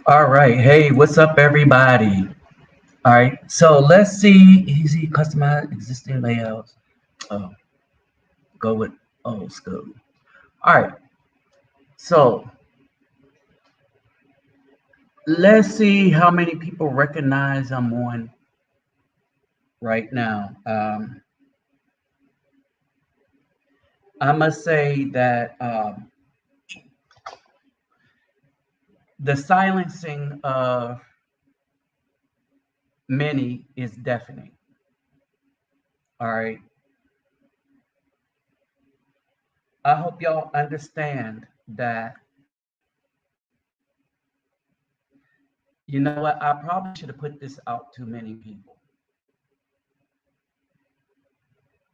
All right. Hey, what's up, everybody? All right. So let's see. Easy customize existing layouts. Oh, go with old school. All right. So let's see how many people recognize I'm on right now. I must say that the silencing of many is deafening. All right. I hope y'all understand that. You know what? I probably should have put this out to many people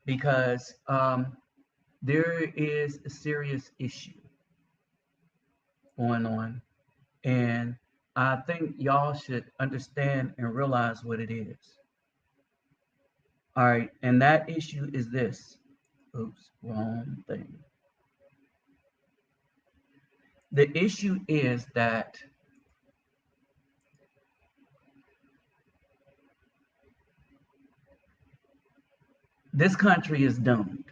because there is a serious issue going on, and I think y'all should understand and realize what it is. All right, and that issue is this. Oops, wrong thing. The issue is that this country is doomed.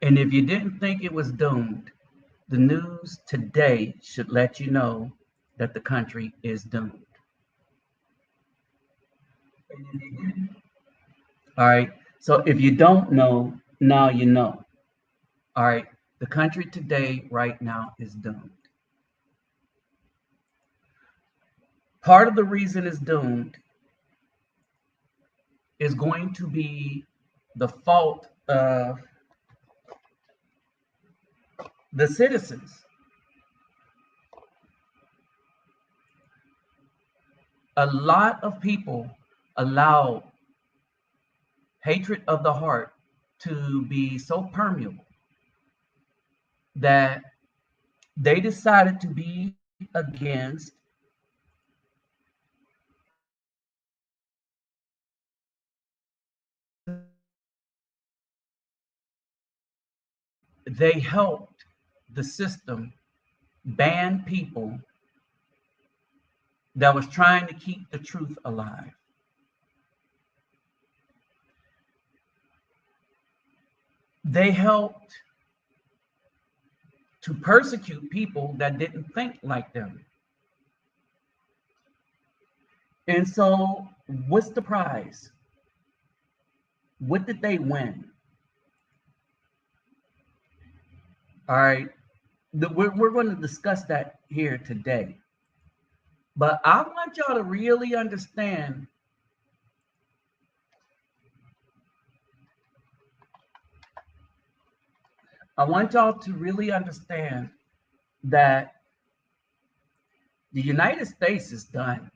And if you didn't think it was doomed, the news today should let you know that the country is doomed. All right. So if you don't know, now you know. All right. The country today, right now, is doomed. Part of the reason it's doomed is going to be the fault of the citizens. A lot of people allow hatred of the heart to be so permeable that they decided to be against they helped the system ban people that was trying to keep the truth alive. They helped to persecute people that didn't think like them. And so, what's the prize? What did they win? All right, we're going to discuss that here today. But I want y'all to really understand that the United States is done.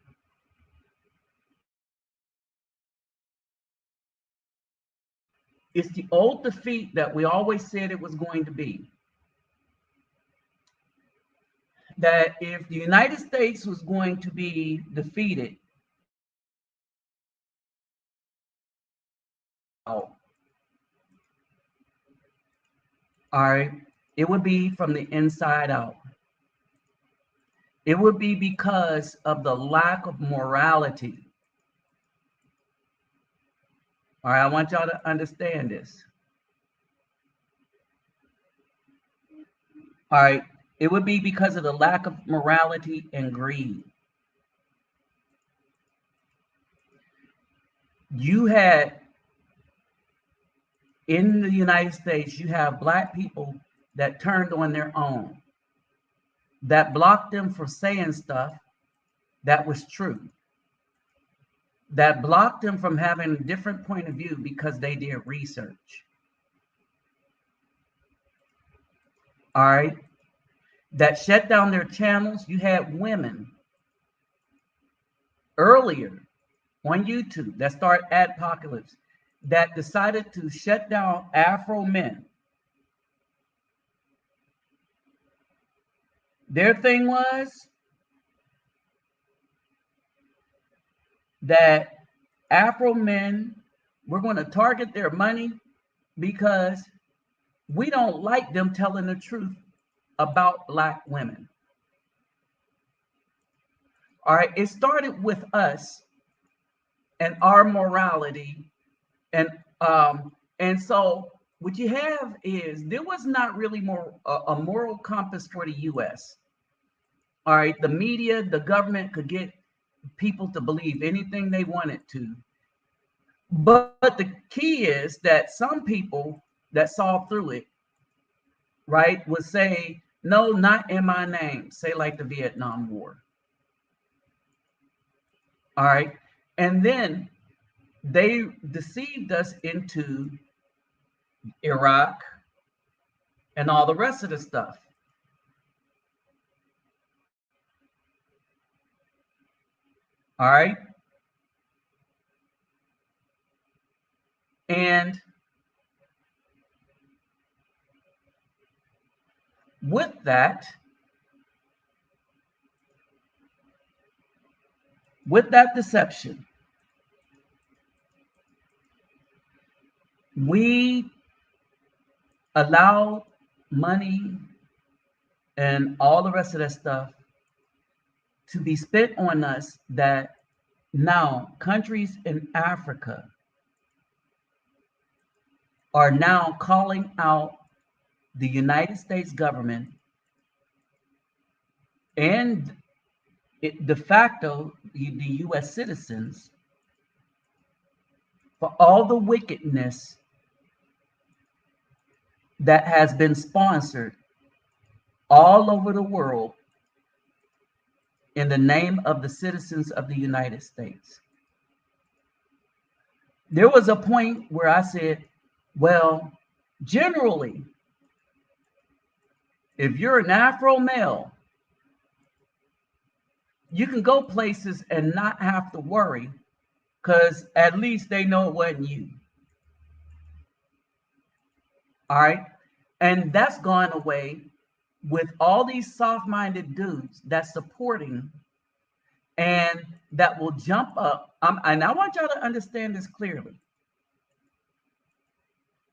It's the old defeat that we always said it was going to be. That if the United States was going to be defeated, all right, it would be from the inside out. It would be because of the lack of morality. All right, I want y'all to understand this. All right, it would be because of the lack of morality and greed. You had in the United States, you have Black people that turned on their own, that blocked them from saying stuff that was true, that blocked them from having a different point of view because they did research. All right, that shut down their channels. You had women earlier on YouTube that started Adpocalypse that decided to shut down Afro men. Their thing was that Afro men were going to target their money because we don't like them telling the truth about Black women. All right, it started with us and our morality, and so what you have is there was not really a moral compass for the U.S. All right, the media, the government could get people to believe anything they wanted to, but the key is that some people that saw through it, right, would say, no, not in my name. Say like the Vietnam War. All right, and then they deceived us into Iraq and all the rest of the stuff. All right. And with that deception, we allow money and all the rest of that stuff to be spent on us, that now countries in Africa are now calling out the United States government and de facto the US citizens for all the wickedness that has been sponsored all over the world in the name of the citizens of the United States. There was a point where I said, well, generally, if you're an Afro male, you can go places and not have to worry, because at least they know it wasn't you. All right. And that's gone away with all these soft-minded dudes that's supporting and that will jump up. And I want y'all to understand this clearly.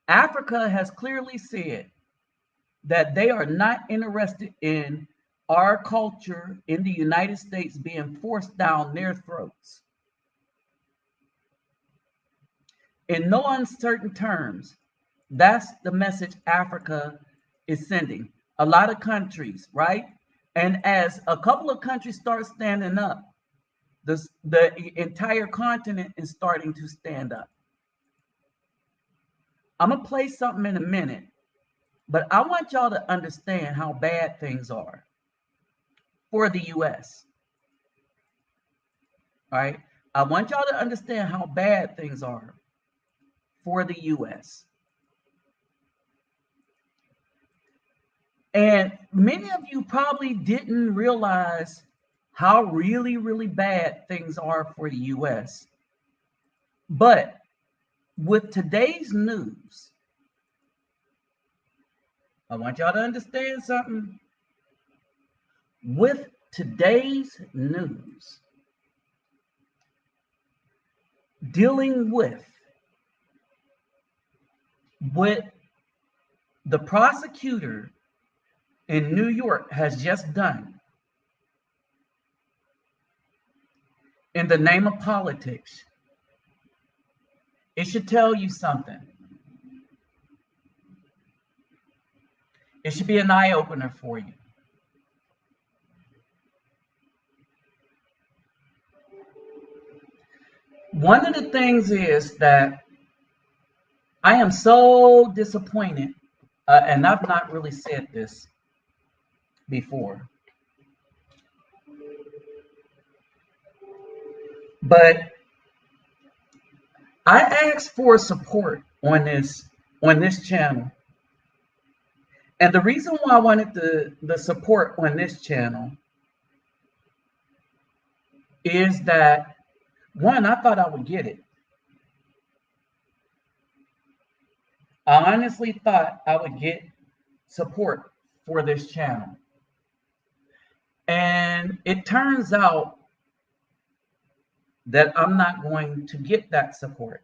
Africa has clearly said that they are not interested in our culture in the United States being forced down their throats. In no uncertain terms, that's the message Africa is sending. A lot of countries, right? And as a couple of countries start standing up, the entire continent is starting to stand up. I'm going to play something in a minute, but I want y'all to understand how bad things are for the U.S. All right? I want y'all to understand how bad things are for the U.S. And many of you probably didn't realize how really, really bad things are for the U.S. But with today's news, I want y'all to understand something. With today's news, dealing with what the prosecutor in New York has just done in the name of politics, it should tell you something. It should be an eye-opener for you. One of the things is that I am so disappointed, and I've not really said this before, but I asked for support on this channel. And the reason why I wanted the support on this channel is that, one, I thought I would get it. I honestly thought I would get support for this channel. And it turns out that I'm not going to get that support.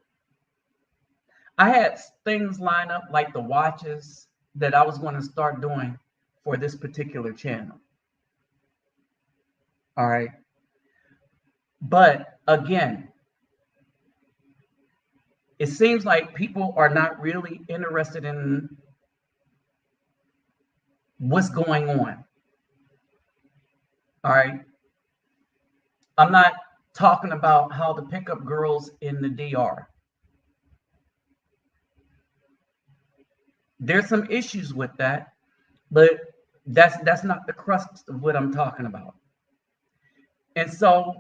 I had things line up like the watches that I was going to start doing for this particular channel. All right. But again, it seems like people are not really interested in what's going on. All right. I'm not talking about how the pickup girls in the DR. There's some issues with that, but that's not the crux of what I'm talking about. And so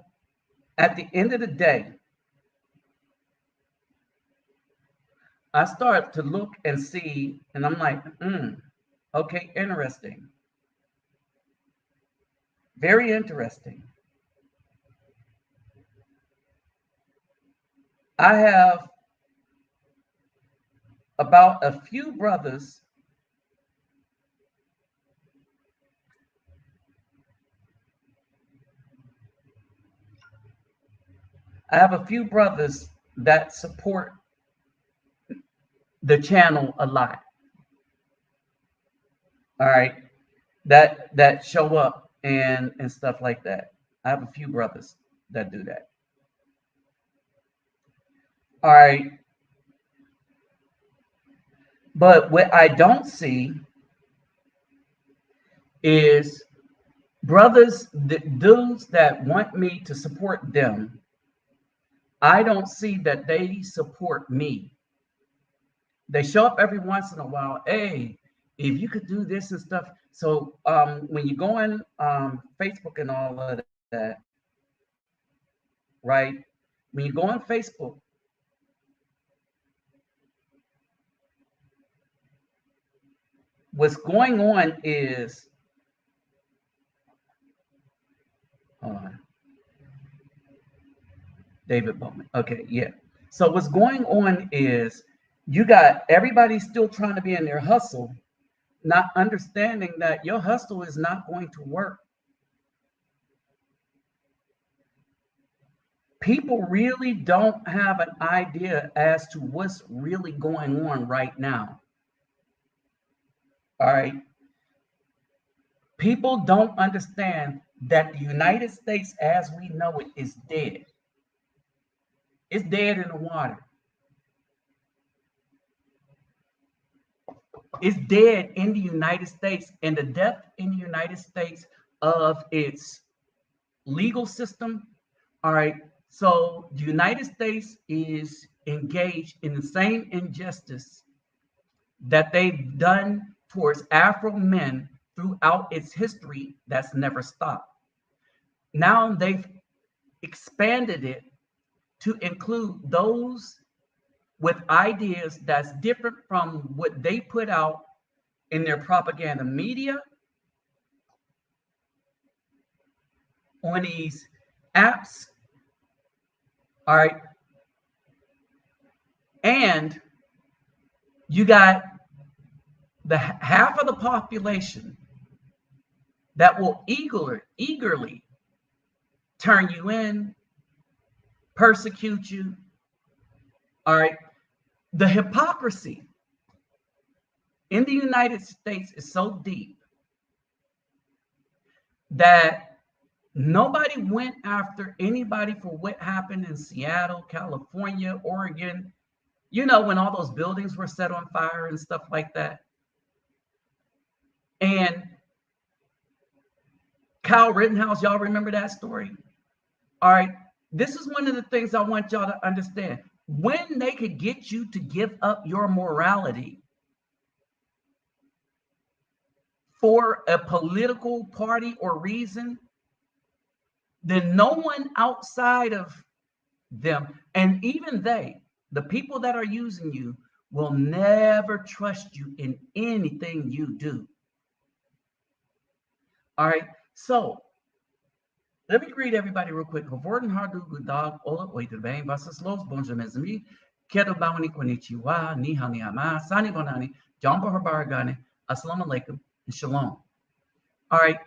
at the end of the day, I start to look and see, and I'm like, okay, interesting. Very interesting. I have about a few brothers that support the channel a lot. All right. That show up and stuff like that. I have a few brothers that do that. All right. But what I don't see is brothers, the dudes that want me to support them. I don't see that they support me. They show up every once in a while. Hey, if you could do this and stuff. So when you go on Facebook and all of that, right? When you go on Facebook, what's going on is, David Bowman. Okay, yeah. So what's going on is you got everybody still trying to be in their hustle, not understanding that your hustle is not going to work. People really don't have an idea as to what's really going on right now. All right. People don't understand that the United States as we know it is dead. It's dead in the water. It's dead in the United States, and the death in the United States of its legal system. All right. So the United States is engaged in the same injustice that they've done towards Afro men throughout its history that's never stopped. Now they've expanded it to include those with ideas that's different from what they put out in their propaganda media, on these apps. All right. And you got the half of the population that will eagerly turn you in, persecute you. All right. The hypocrisy in the United States is so deep that nobody went after anybody for what happened in Seattle, California, Oregon, you know, when all those buildings were set on fire and stuff like that. And Kyle Rittenhouse, y'all remember that story? All right. This is one of the things I want y'all to understand. When they could get you to give up your morality for a political party or reason, then no one outside of them, and even they, the people that are using you, will never trust you in anything you do. All right. So let me greet everybody real quick. Guten Hardu, good dog, Ola, wait to bang, Vasas Los, Bonjour, mes amis, Keto Bawani, Konnichiwa, Ni Hao Ni Ama, Sani Bonani, Jamba Harbaragani, Assalamu alaikum, and Shalom. All right.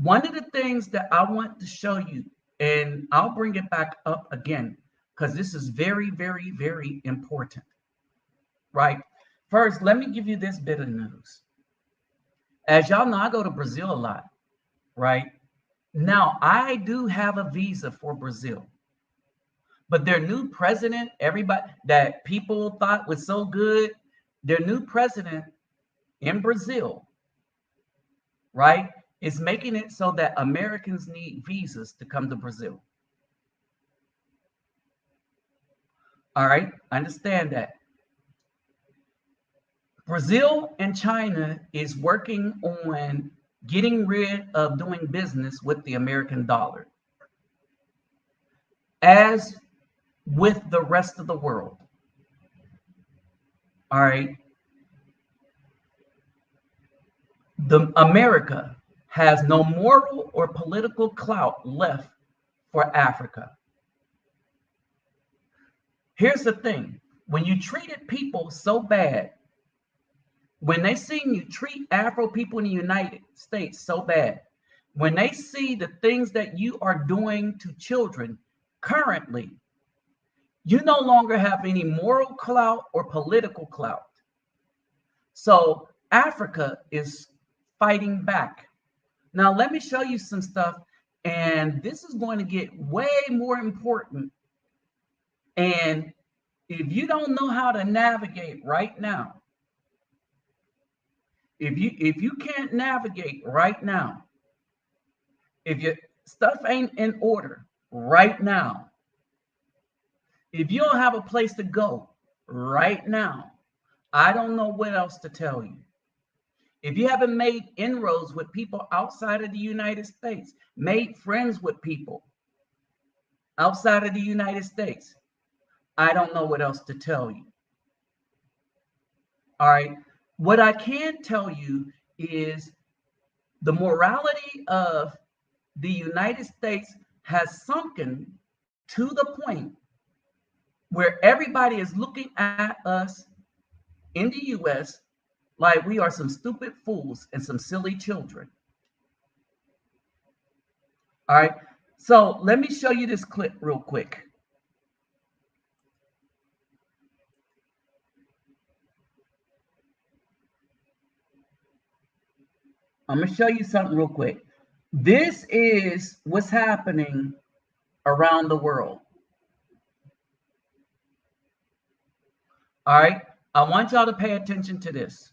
One of the things that I want to show you, and I'll bring it back up again, because this is very, very, very important, right? First, let me give you this bit of news. As y'all know, I go to Brazil a lot, right? Now, I do have a visa for Brazil. But their new president, everybody that people thought was so good, their new president in Brazil, right, is making it so that Americans need visas to come to Brazil. All right, I understand that. Brazil and China is working on getting rid of doing business with the American dollar, as with the rest of the world. All right. America has no moral or political clout left for Africa. Here's the thing. When you treated people so bad, when they see you treat Afro people in the United States so bad, when they see the things that you are doing to children currently, you no longer have any moral clout or political clout. So Africa is fighting back. Now, let me show you some stuff, and this is going to get way more important. And if you don't know how to navigate right now, if you can't navigate right now, if your stuff ain't in order right now, if you don't have a place to go right now, I don't know what else to tell you. If you haven't made inroads with people outside of the United States, made friends with people outside of the United States, I don't know what else to tell you. All right. What I can tell you is the morality of the United States has sunken to the point where everybody is looking at us in the US like we are some stupid fools and some silly children. All right. So let me show you this clip real quick. I'm going to show you something real quick. This is what's happening around the world. All right. I want y'all to pay attention to this.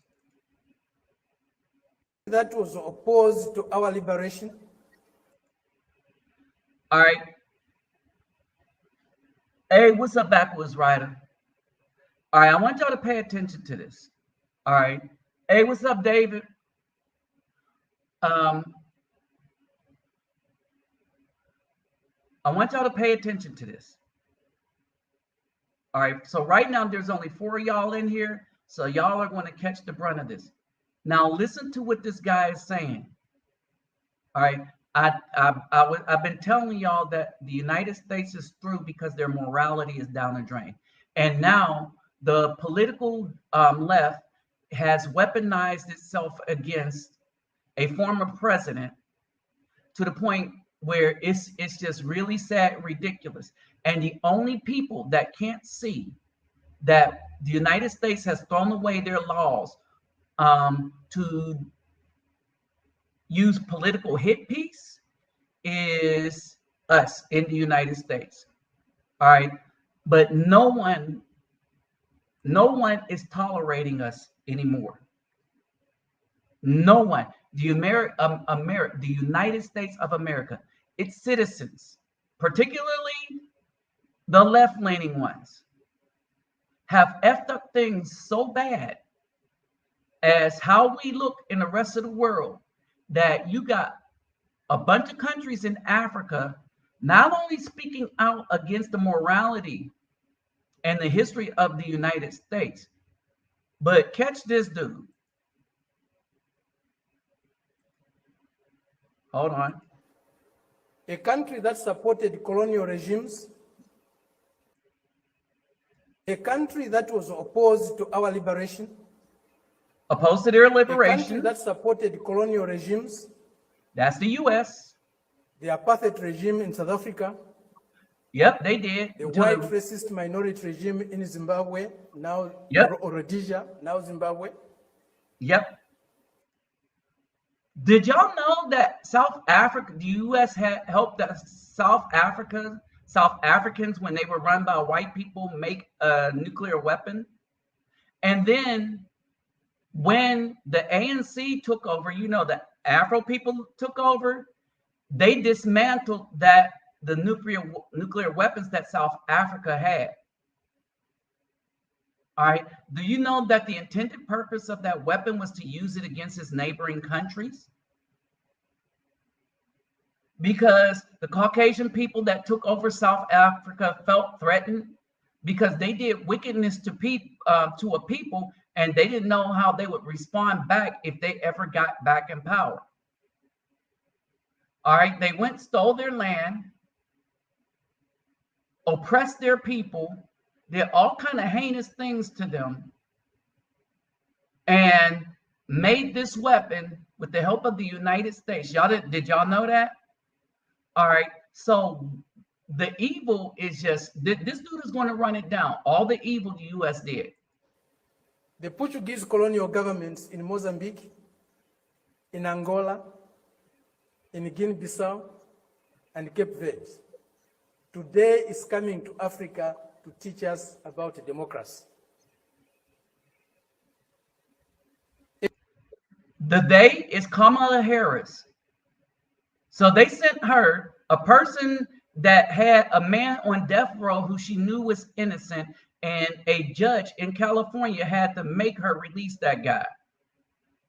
That was opposed to our liberation. All right. Hey, what's up, Backwoods Rider? All right. I want y'all to pay attention to this. All right. Hey, what's up, David? I want y'all to pay attention to this. All right, so right now there's only 4 of y'all in here, so y'all are going to catch the brunt of this. Now listen to what this guy is saying. All right, I've been telling y'all that the United States is through because their morality is down the drain, and now the political left has weaponized itself against a former president to the point where it's just really sad and ridiculous. And the only people that can't see that the United States has thrown away their laws to use political hit piece is us in the United States. All right. But no one is tolerating us anymore. No one. The United States of America, its citizens, particularly the left-leaning ones, have effed up things so bad as how we look in the rest of the world that you got a bunch of countries in Africa not only speaking out against the morality and the history of the United States, but catch this dude. Hold on. A country that supported colonial regimes, a country that was opposed to our liberation, Opposed to their a country liberation. that supported colonial regimes, That's the U.S. the apartheid regime in South Africa, Yep, they did. The white racist minority regime in Zimbabwe, now Rhodesia, now Zimbabwe. Yep. Did y'all know that South Africa, the U.S. had helped the South Africans when they were run by white people make a nuclear weapon? And then when the ANC took over, the Afro people took over, they dismantled the nuclear weapons that South Africa had. All right. Do you know that the intended purpose of that weapon was to use it against its neighboring countries? Because the Caucasian people that took over South Africa felt threatened because they did wickedness to a people, and they didn't know how they would respond back if they ever got back in power. All right. They went, stole their land, oppressed their people, did all kind of heinous things to them, and made this weapon with the help of the United States. Did y'all know that? All right. So the evil is just, this dude is going to run it down. All the evil the U.S. did. The Portuguese colonial governments in Mozambique, in Angola, in Guinea-Bissau, and Cape Verde, today is coming to Africa to teach us about democracy. The day is Kamala Harris. So they sent her, a person that had a man on death row who she knew was innocent, and a judge in California had to make her release that guy.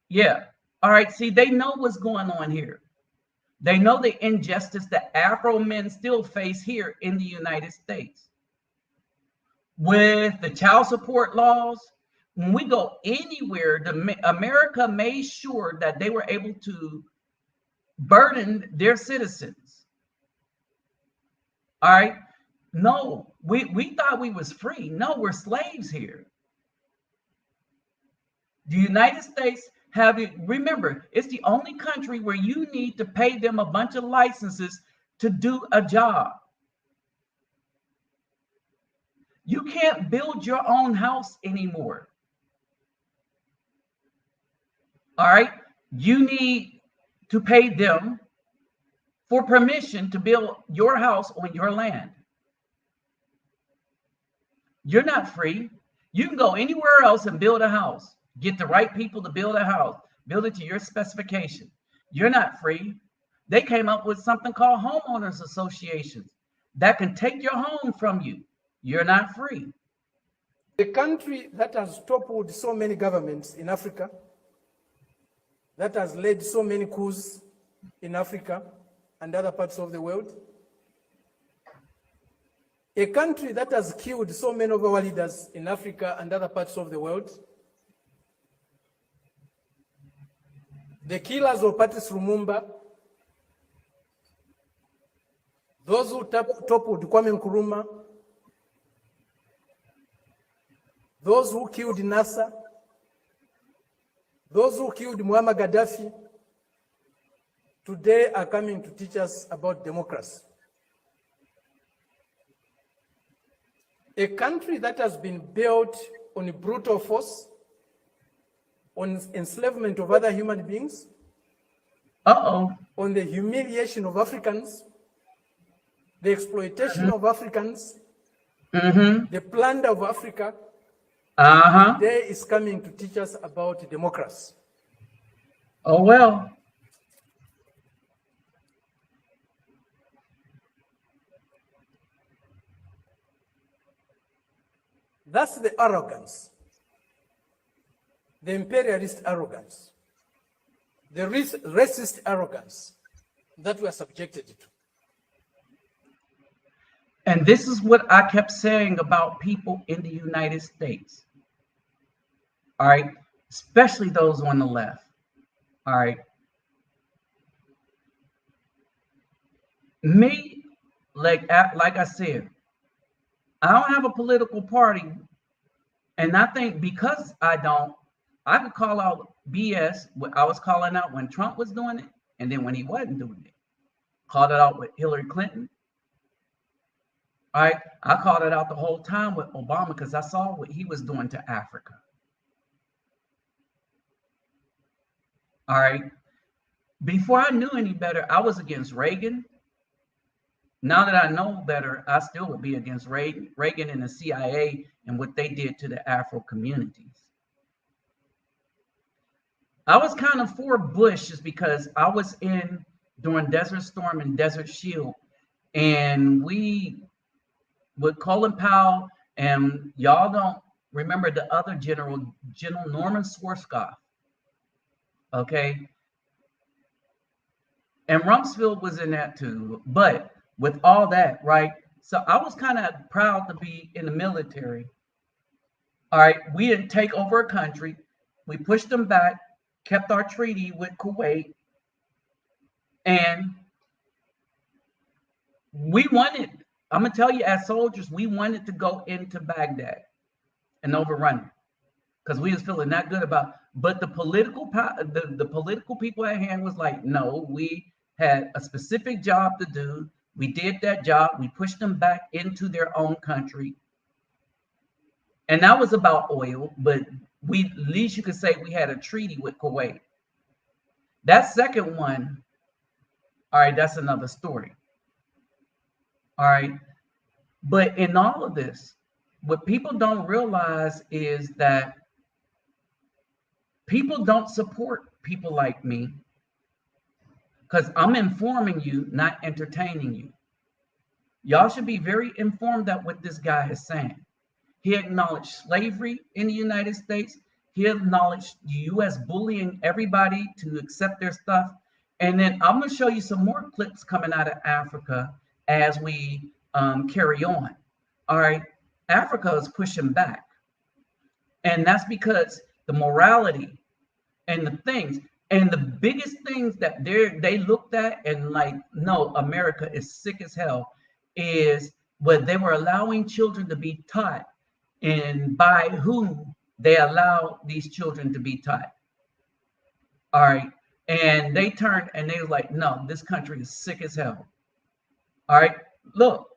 Yeah. All right. See, they know what's going on here. They know the injustice that Afro men still face here in the United States. With the child support laws, when we go anywhere, America made sure that they were able to burden their citizens. All right. No, we thought we was free. No, we're slaves here. The United States remember, it's the only country where you need to pay them a bunch of licenses to do a job. You can't build your own house anymore. All right. You need to pay them for permission to build your house on your land. You're not free. You can go anywhere else and build a house. Get the right people to build a house. Build it to your specification. You're not free. They came up with something called homeowners associations that can take your home from you. You're not free. The country that has toppled so many governments in Africa, that has led so many coups in Africa and other parts of the world, a country that has killed so many of our leaders in Africa and other parts of the world, the killers of Patrice Lumumba, those who toppled Kwame Nkrumah, those who killed Nasser, those who killed Muammar Gaddafi, today are coming to teach us about democracy. A country that has been built on brutal force, on enslavement of other human beings, on the humiliation of Africans, the exploitation of Africans, the plunder of Africa, today is coming to teach us about democracy. Oh, well. That's the arrogance, the imperialist arrogance, the racist arrogance that we are subjected to. And this is what I kept saying about people in the United States. All right. Especially those on the left. All right. Me, like I said, I don't have a political party. And I think because I could call out BS. I was calling out when Trump was doing it. And then when he wasn't doing it, called it out with Hillary Clinton. All right. I called it out the whole time with Obama because I saw what he was doing to Africa. All right. Before I knew any better, I was against Reagan. Now that I know better, I still would be against Reagan and the CIA and what they did to the Afro communities. I was kind of for Bush just because I was in during Desert Storm and Desert Shield, and we with Colin Powell, and y'all don't remember the other General Norman Schwarzkopf, okay? And Rumsfeld was in that too. But with all that, right? So I was kind of proud to be in the military. All right, we didn't take over a country. We pushed them back, kept our treaty with Kuwait, and we wanted, I'm gonna tell you, as soldiers, we wanted to go into Baghdad and overrun it because we was feeling that good about. But the political the political people at hand was like, no, we had a specific job to do. We did that job. We pushed them back into their own country, and that was about oil. But we, at least you could say, we had a treaty with Kuwait. That second one, all right, that's another story. All right. But in all of this, what people don't realize is that people don't support people like me because I'm informing you, not entertaining you. Y'all should be very informed that what this guy is saying. He acknowledged slavery in the United States. He acknowledged the U.S. bullying everybody to accept their stuff. And then I'm going to show you some more clips coming out of Africa as we carry on. All right. Africa is pushing back. And that's because the morality and the things, and the biggest things that they looked at and like, no, America is sick as hell, is what they were allowing children to be taught and by whom they allow these children to be taught. All right. And they turned and they were like, no, this country is sick as hell. All right. Look.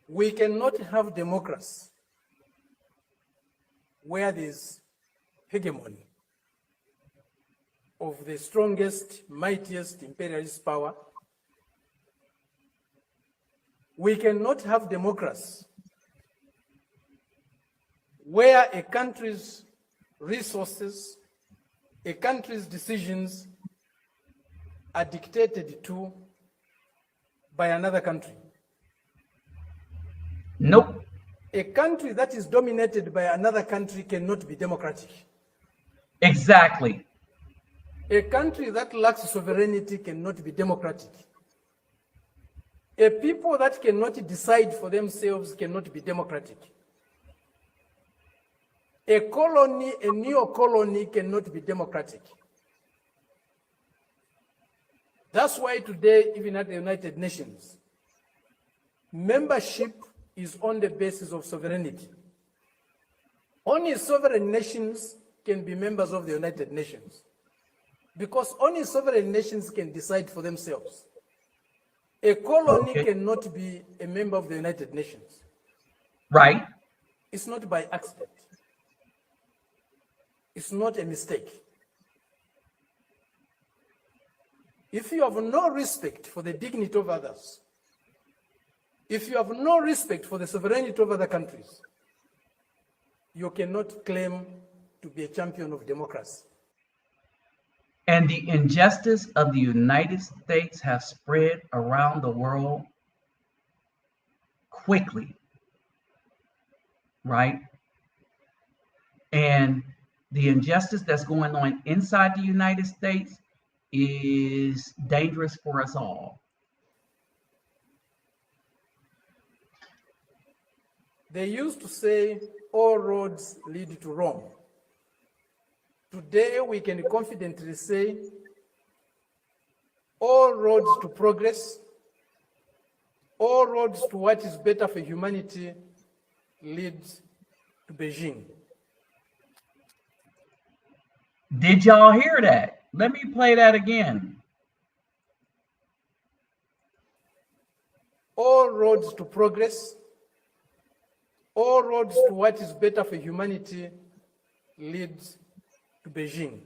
We cannot have democracy where there's hegemony of the strongest, mightiest imperialist power. We cannot have democracy where a country's resources, a country's decisions are dictated to by another country. Nope. A country that is dominated by another country cannot be democratic. Exactly. A country that lacks sovereignty cannot be democratic. A people that cannot decide for themselves cannot be democratic. A colony, a neo-colony cannot be democratic. That's why today, even at the United Nations, membership is on the basis of sovereignty. Only sovereign nations can be members of the United Nations because only sovereign nations can decide for themselves. A colony cannot be a member of the United Nations. Right. It's not by accident. It's not a mistake. If you have no respect for the dignity of others, if you have no respect for the sovereignty of other countries, you cannot claim to be a champion of democracy. And the injustice of the United States has spread around the world quickly, right? And the injustice that's going on inside the United States is dangerous for us all. They used to say, all roads lead to Rome. Today, we can confidently say, all roads to progress, all roads to what is better for humanity lead to Beijing. Did y'all hear that? Let me play that again. all roads to progress, all roads to what is better for humanity leads to Beijing.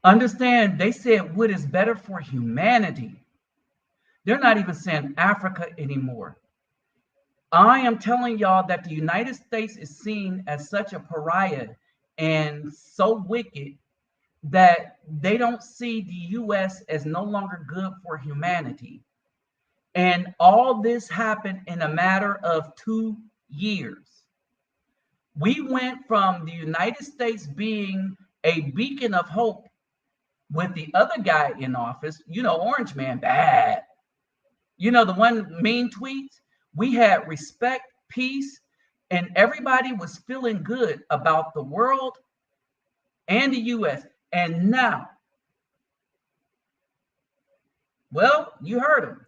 Understand, they said what is better for humanity. They're not even saying Africa anymore. I am telling y'all that the United States is seen as such a pariah and so wicked that they don't see the US as no longer good for humanity. And all this happened in a matter of 2 years. We went from the United States being a beacon of hope with the other guy in office, Orange Man, bad. The one mean tweets. We had respect, peace, and everybody was feeling good about the world and the US. And now, well, you heard him.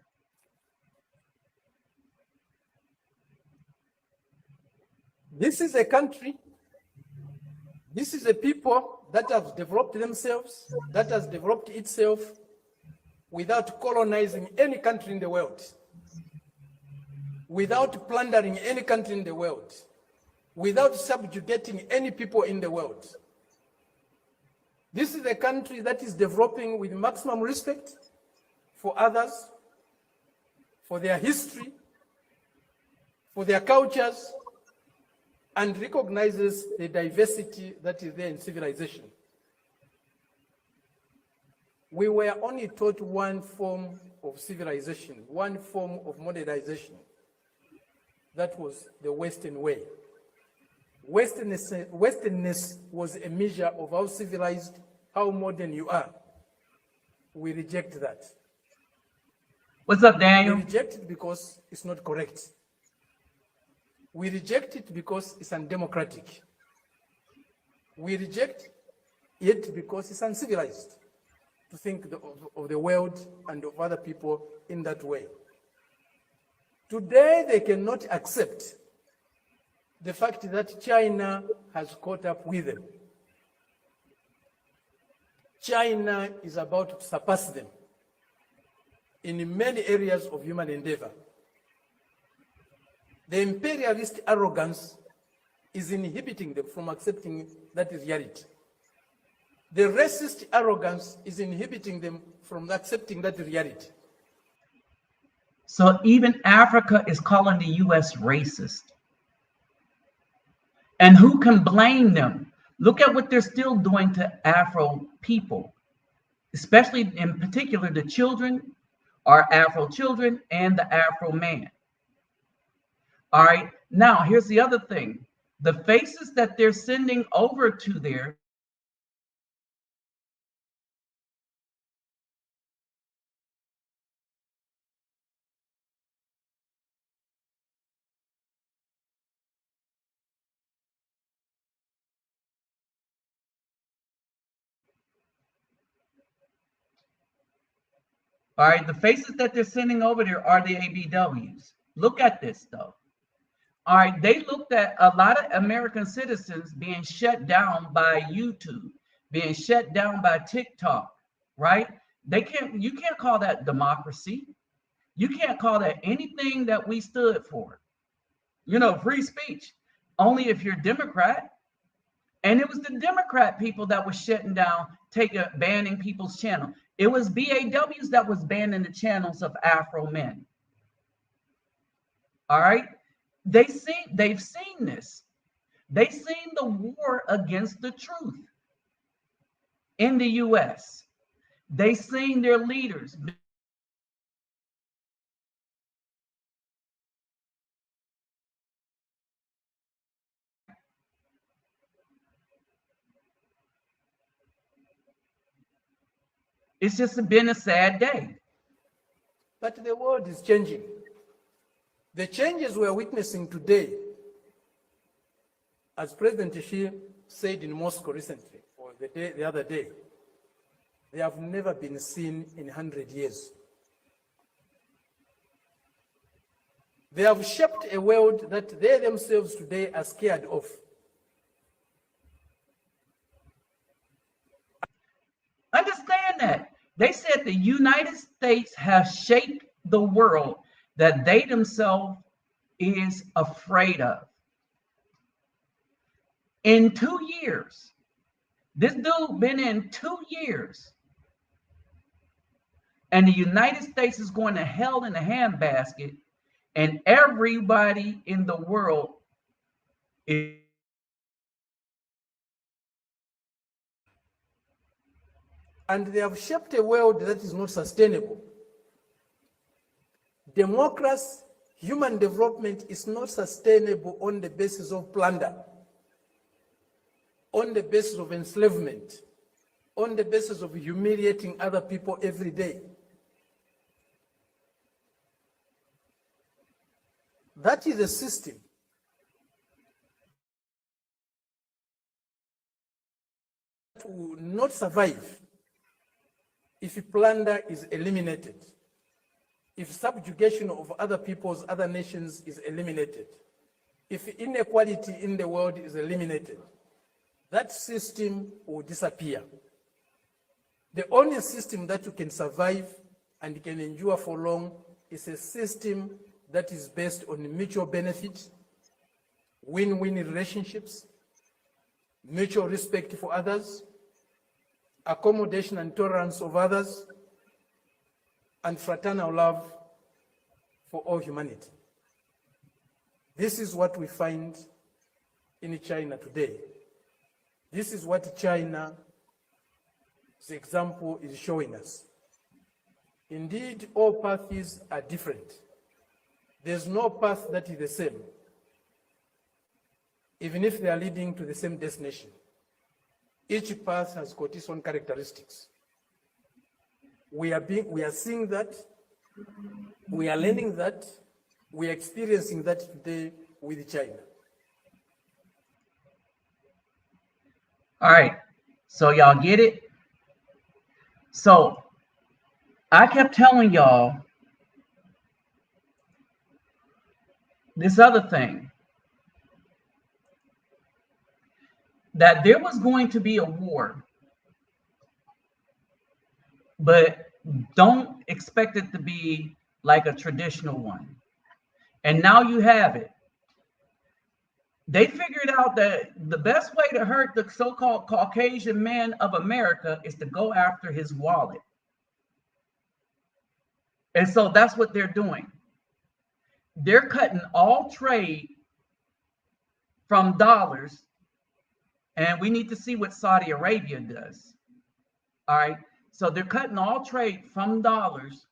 This is a country, this is a people that have developed themselves, that has developed itself without colonizing any country in the world, without plundering any country in the world, without subjugating any people in the world. This is a country that is developing with maximum respect for others, for their history, for their cultures, and recognizes the diversity that is there in civilization. We were only taught one form of civilization, one form of modernization. That was the Western way. Westernness was a measure of how civilized, how modern you are. We reject that. What's up, Daniel? We reject it because it's not correct. We reject it because it's undemocratic. We reject it because it's uncivilized to think of the world and of other people in that way. Today, they cannot accept the fact that China has caught up with them. China is about to surpass them in many areas of human endeavor. The imperialist arrogance is inhibiting them from accepting that is reality. The racist arrogance is inhibiting them from accepting that reality. So even Africa is calling the US racist. And who can blame them? Look at what they're still doing to Afro people, especially in particular the children, our Afro children, and the Afro man. All right, now here's the other thing. The faces that they're sending over to there, all right, the faces that they're sending over there are the ABWs. Look at this though. All right, they looked at a lot of American citizens being shut down by YouTube, being shut down by TikTok, right? You can't call that democracy. You can't call that anything that we stood for. Free speech, only if you're Democrat. And it was the Democrat people that was shutting down, banning people's channel. It was BAWs that was banning the channels of Afro men. All right. They've seen this. They've seen the war against the truth in the US. They've seen their leaders. It's just been a sad day. But the world is changing. The changes we are witnessing today, as President Xi said in Moscow recently, or the other day, they have never been seen in 100 years. They have shaped a world that they themselves today are scared of. Understand that. They said the United States has shaped the world that they themselves is afraid of. In 2 years, this dude been in 2 years, and the United States is going to hell in a handbasket, and everybody in the world is. And they have shaped a world that is not sustainable. Democracy, human development is not sustainable on the basis of plunder, on the basis of enslavement, on the basis of humiliating other people every day. That is a system that will not survive if plunder is eliminated, if subjugation of other peoples, other nations is eliminated, if inequality in the world is eliminated. That system will disappear. The only system that you can survive and can endure for long is a system that is based on mutual benefit, win-win relationships, mutual respect for others, accommodation and tolerance of others, and fraternal love for all humanity. This is what we find in China today. This is what China's example is showing us. Indeed, all paths are different. There's no path that is the same, even if they are leading to the same destination. Each path has got its own characteristics. We are seeing that, we are learning that, we are experiencing that today with China. All right, so y'all get it? So I kept telling y'all this other thing, that there was going to be a war, but don't expect it to be like a traditional one. And now you have it. They figured out that the best way to hurt the so-called Caucasian man of America is to go after his wallet. And so that's what they're doing. They're cutting all trade from dollars, and we need to see what Saudi Arabia does. All right. So they're cutting all trade from dollars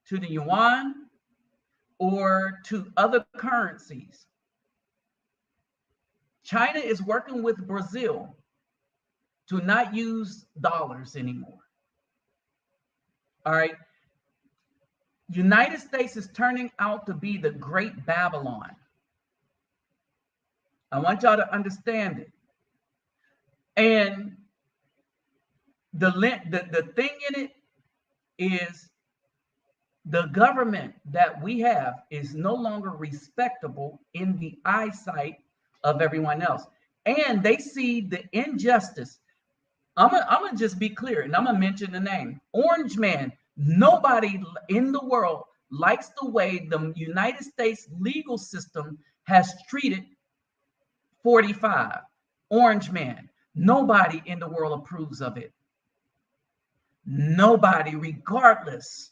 to the yuan or to other currencies. China is working with Brazil to not use dollars anymore. All right. United States is turning out to be the Great Babylon. I want y'all to understand it. And the thing in it is the government that we have is no longer respectable in the eyesight of everyone else. And they see the injustice. I'm gonna just be clear, and I'm gonna mention the name. Orange Man. Nobody in the world likes the way the United States legal system has treated 45. Orange Man. Nobody in the world approves of it. Nobody, regardless.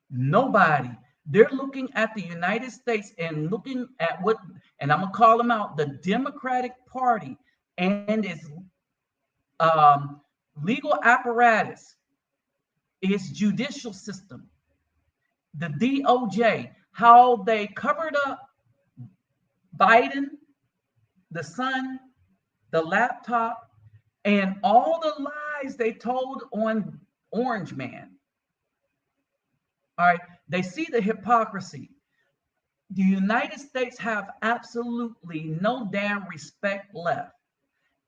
Nobody. They're looking at the United States and looking at what, and I'm going to call them out, the Democratic Party and its legal apparatus, its judicial system, the DOJ, how they covered up Biden, the son, the laptop, and all the lies they told on Orange Man. All right, they see the hypocrisy. The United States have absolutely no damn respect left.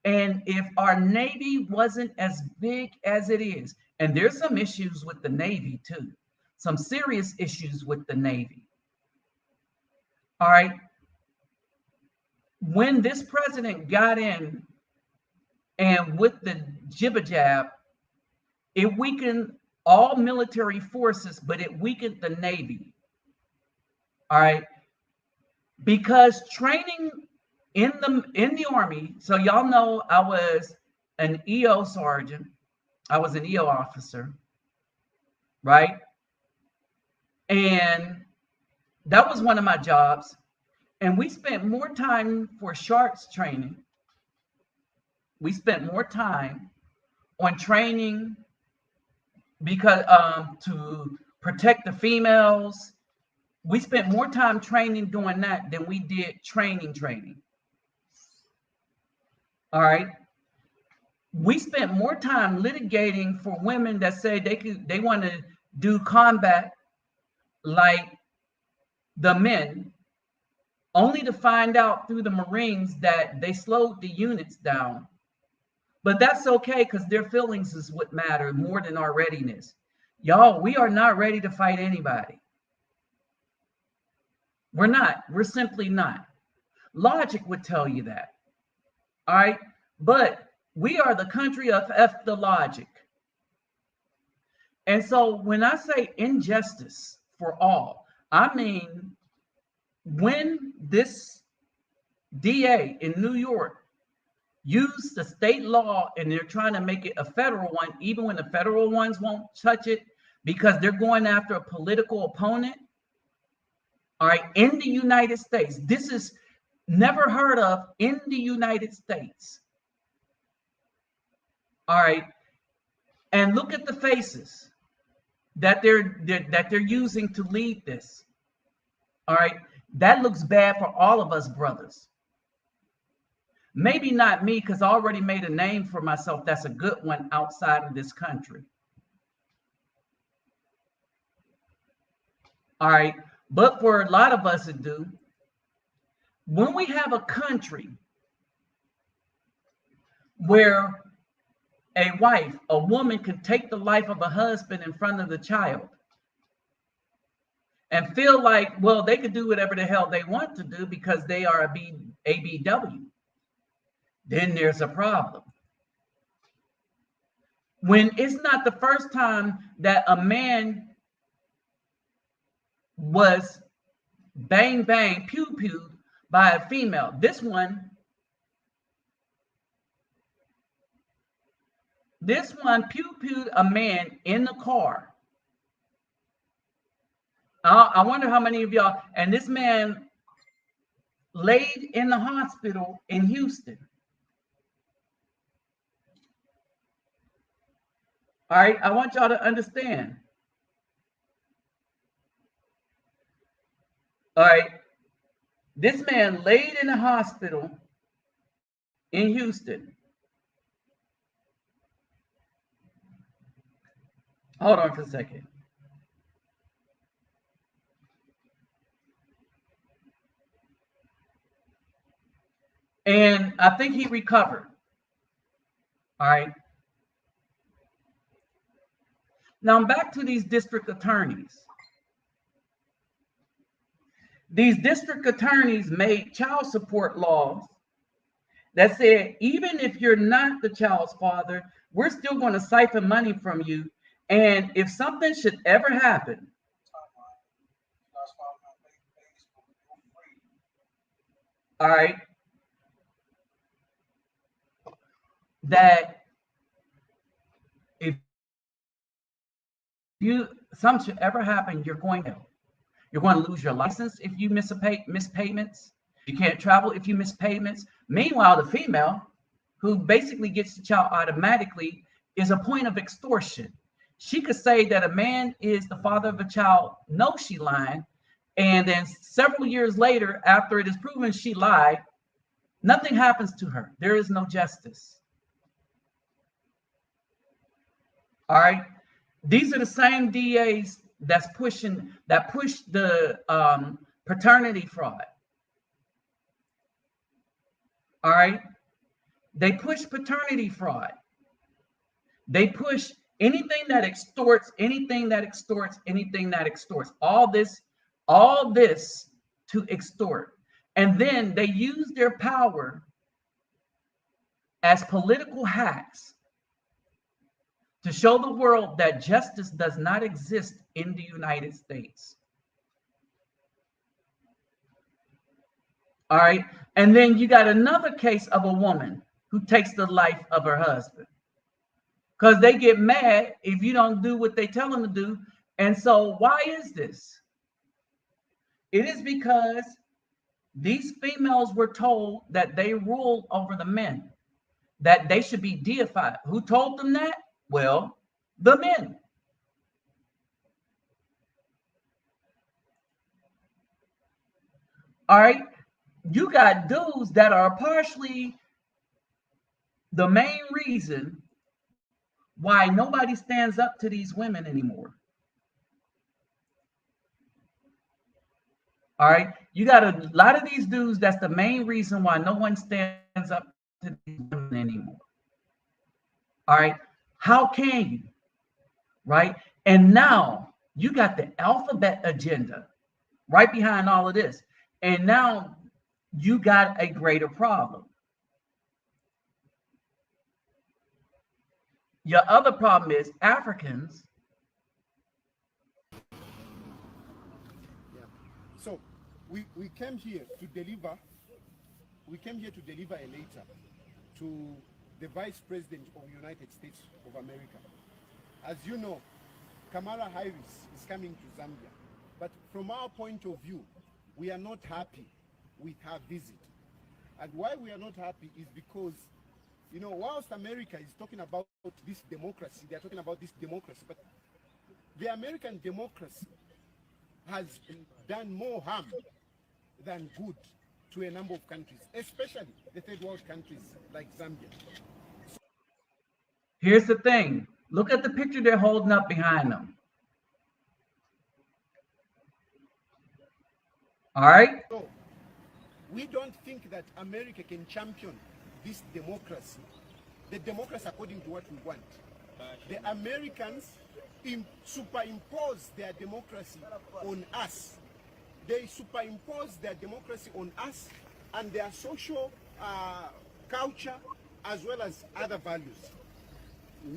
And if our Navy wasn't as big as it is, and there's some issues with the Navy too, some serious issues with the Navy. All right. When this president got in and with the jibber jab, It weakened all military forces, but it weakened the Navy. All right. Because training in the Army, so y'all know I was an EO sergeant, I was an EO officer, right? And that was one of my jobs. And we spent more time for sharks training. We spent more time on training because to protect the females. We spent more time training doing that than we did training. All right. We spent more time litigating for women that say they want to do combat like the men, only to find out through the Marines that they slowed the units down. But that's okay, because their feelings is what matter more than our readiness. Y'all, we are not ready to fight anybody. We're not. We're simply not. Logic would tell you that. All right. But we are the country of F the logic. And so when I say injustice for all, I mean when this DA in New York used the state law and they're trying to make it a federal one, even when the federal ones won't touch it because they're going after a political opponent. All right, in the United States, this is never heard of in the United States. All right, and look at the faces that they're using to lead this. All right, that looks bad for all of us brothers. Maybe not me, because I already made a name for myself. That's a good one outside of this country. All right, but for a lot of us to do, when we have a country where a wife, a woman can take the life of a husband in front of the child and feel like, well, they could do whatever the hell they want to do because they are a ABW, then there's a problem. When it's not the first time that a man was bang, bang, pew, pew by a female. This one pew, pewed a man in the car. I wonder how many of y'all, and this man laid in the hospital in Houston. All right, I want y'all to understand. All right, this man laid in the hospital in Houston. Hold on for a second. And I think he recovered. All right. Now I'm back to these district attorneys. These district attorneys made child support laws that said, even if you're not the child's father, we're still going to siphon money from you. And if something should ever happen, all right, that if something should ever happen, you're going to lose your license if you miss payments. You can't travel if you miss payments. Meanwhile, the female, who basically gets the child automatically, is a point of extortion. She could say that a man is the father of a child. No, she lied. And then several years later, after it is proven she lied, nothing happens to her. There is no justice. All right. These are the same DAs that push the paternity fraud. All right. They push paternity fraud. They push anything that extorts, all this to extort. And then they use their power as political hacks to show the world that justice does not exist in the United States. All right. And then you got another case of a woman who takes the life of her husband because they get mad if you don't do what they tell them to do. And so, why is this? It is because these females were told that they rule over the men, that they should be deified. Who told them that? Well, the men. All right. You got dudes that are partially the main reason why nobody stands up to these women anymore. All right. You got a lot of these dudes, that's the main reason why no one stands up to these women anymore. All right. How can you? Right. And now you got the alphabet agenda right behind all of this. And now you got a greater problem. Your other problem is Africans. Yeah. So we came here to deliver. We came here to deliver a letter to the Vice President of the United States of America. As you know, Kamala Harris is coming to Zambia. But from our point of view, we are not happy with her visit. And why we are not happy is because, you know, whilst America is talking about this democracy, they are talking about this democracy, but the American democracy has done more harm than good to a number of countries, especially the third world countries like Zambia. Here's the thing. Look at the picture they're holding up behind them. All right. So we don't think that America can champion this democracy, the democracy according to what we want. The Americans superimpose their democracy on us. They superimpose their democracy on us and their social culture as well as other values.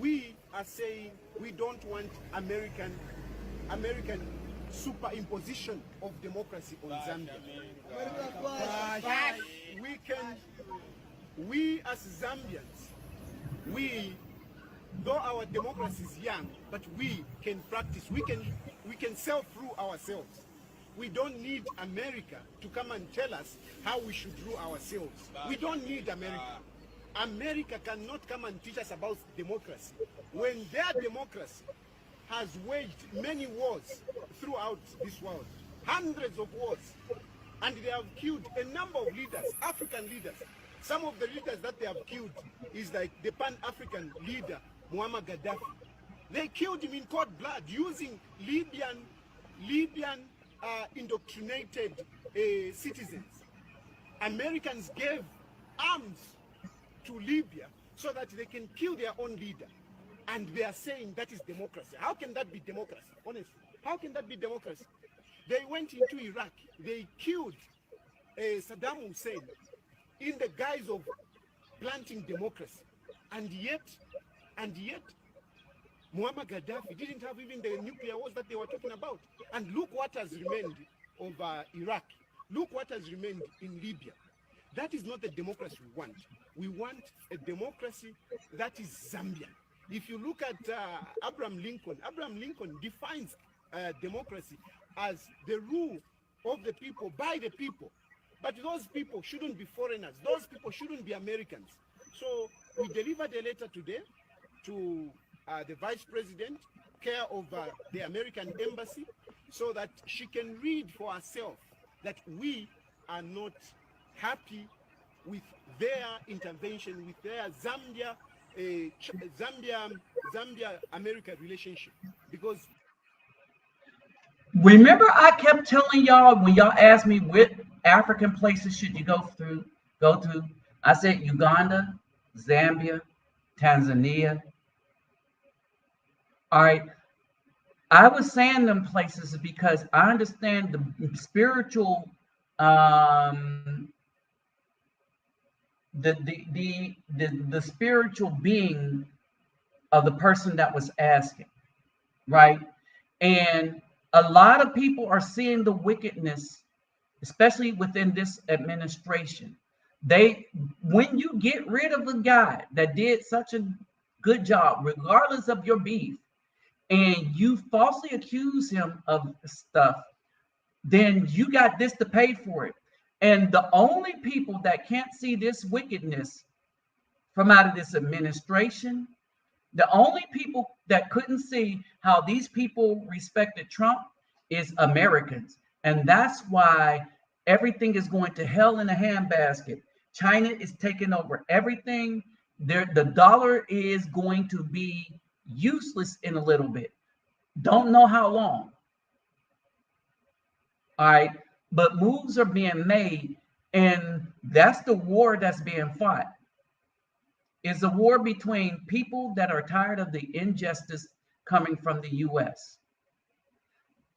We are saying we don't want American superimposition of democracy on Zambia. We as Zambians, though our democracy is young, but we can practice, we can self-rule ourselves. We don't need America to come and tell us how we should rule ourselves. We don't need America. America cannot come and teach us about democracy when their democracy has waged many wars throughout this world, hundreds of wars, and they have killed a number of leaders, African leaders. Some of the leaders that they have killed is like the Pan-African leader, Muammar Gaddafi. They killed him in cold blood using Libyan indoctrinated citizens. Americans gave arms to Libya so that they can kill their own leader. And they are saying that is democracy. How can that be democracy? Honestly, how can that be democracy? They went into Iraq. They killed Saddam Hussein in the guise of planting democracy. And yet, Muammar Gaddafi didn't have even the nuclear wars that they were talking about. And look what has remained of Iraq. Look what has remained in Libya. That is not the democracy we want. We want a democracy that is Zambian. If you look at Abraham Lincoln defines democracy as the rule of the people by the people. But those people shouldn't be foreigners. Those people shouldn't be Americans. So we delivered a letter today to the Vice President, care of the American Embassy, so that she can read for herself that we are not happy with their intervention, with their Zambia-America relationship. Because remember, I kept telling y'all when y'all asked me what African places should you go to, I said Uganda, Zambia, Tanzania. All right. I was saying them places because I understand the spiritual the spiritual being of the person that was asking, right? And a lot of people are seeing the wickedness, especially within this administration. When you get rid of a guy that did such a good job, regardless of your beef, and you falsely accuse him of stuff, then you got this to pay for it. And the only people that can't see this wickedness from out of this administration, the only people that couldn't see how these people respected Trump is Americans. And that's why everything is going to hell in a handbasket. China is taking over everything. The dollar is going to be useless in a little bit. Don't know how long. All right. But moves are being made. And that's the war that's being fought. Is a war between people that are tired of the injustice coming from the US.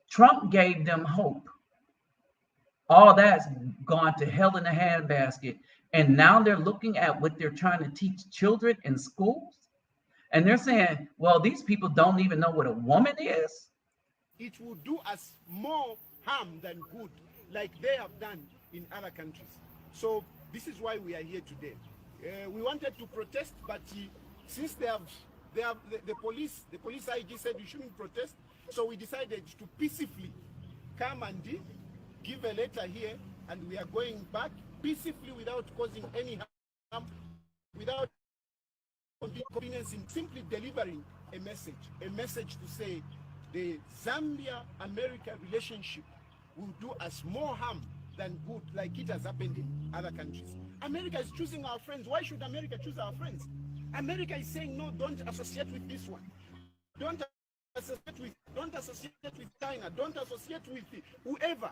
Trump gave them hope. All that's gone to hell in a handbasket. And now they're looking at what they're trying to teach children in schools. And they're saying, well, these people don't even know what a woman is. It will do us more harm than good, like they have done in other countries. So this is why we are here today. We wanted to protest, but since the police IG said we shouldn't protest, so we decided to peacefully come and give a letter here, and we are going back peacefully without causing any harm, without inconveniencing, simply delivering a message to say the Zambia-America relationship will do us more harm than good, like it has happened in other countries. America is choosing our friends. Why should America choose our friends? America is saying, no, don't associate with this one. Don't associate with China. Don't associate with whoever.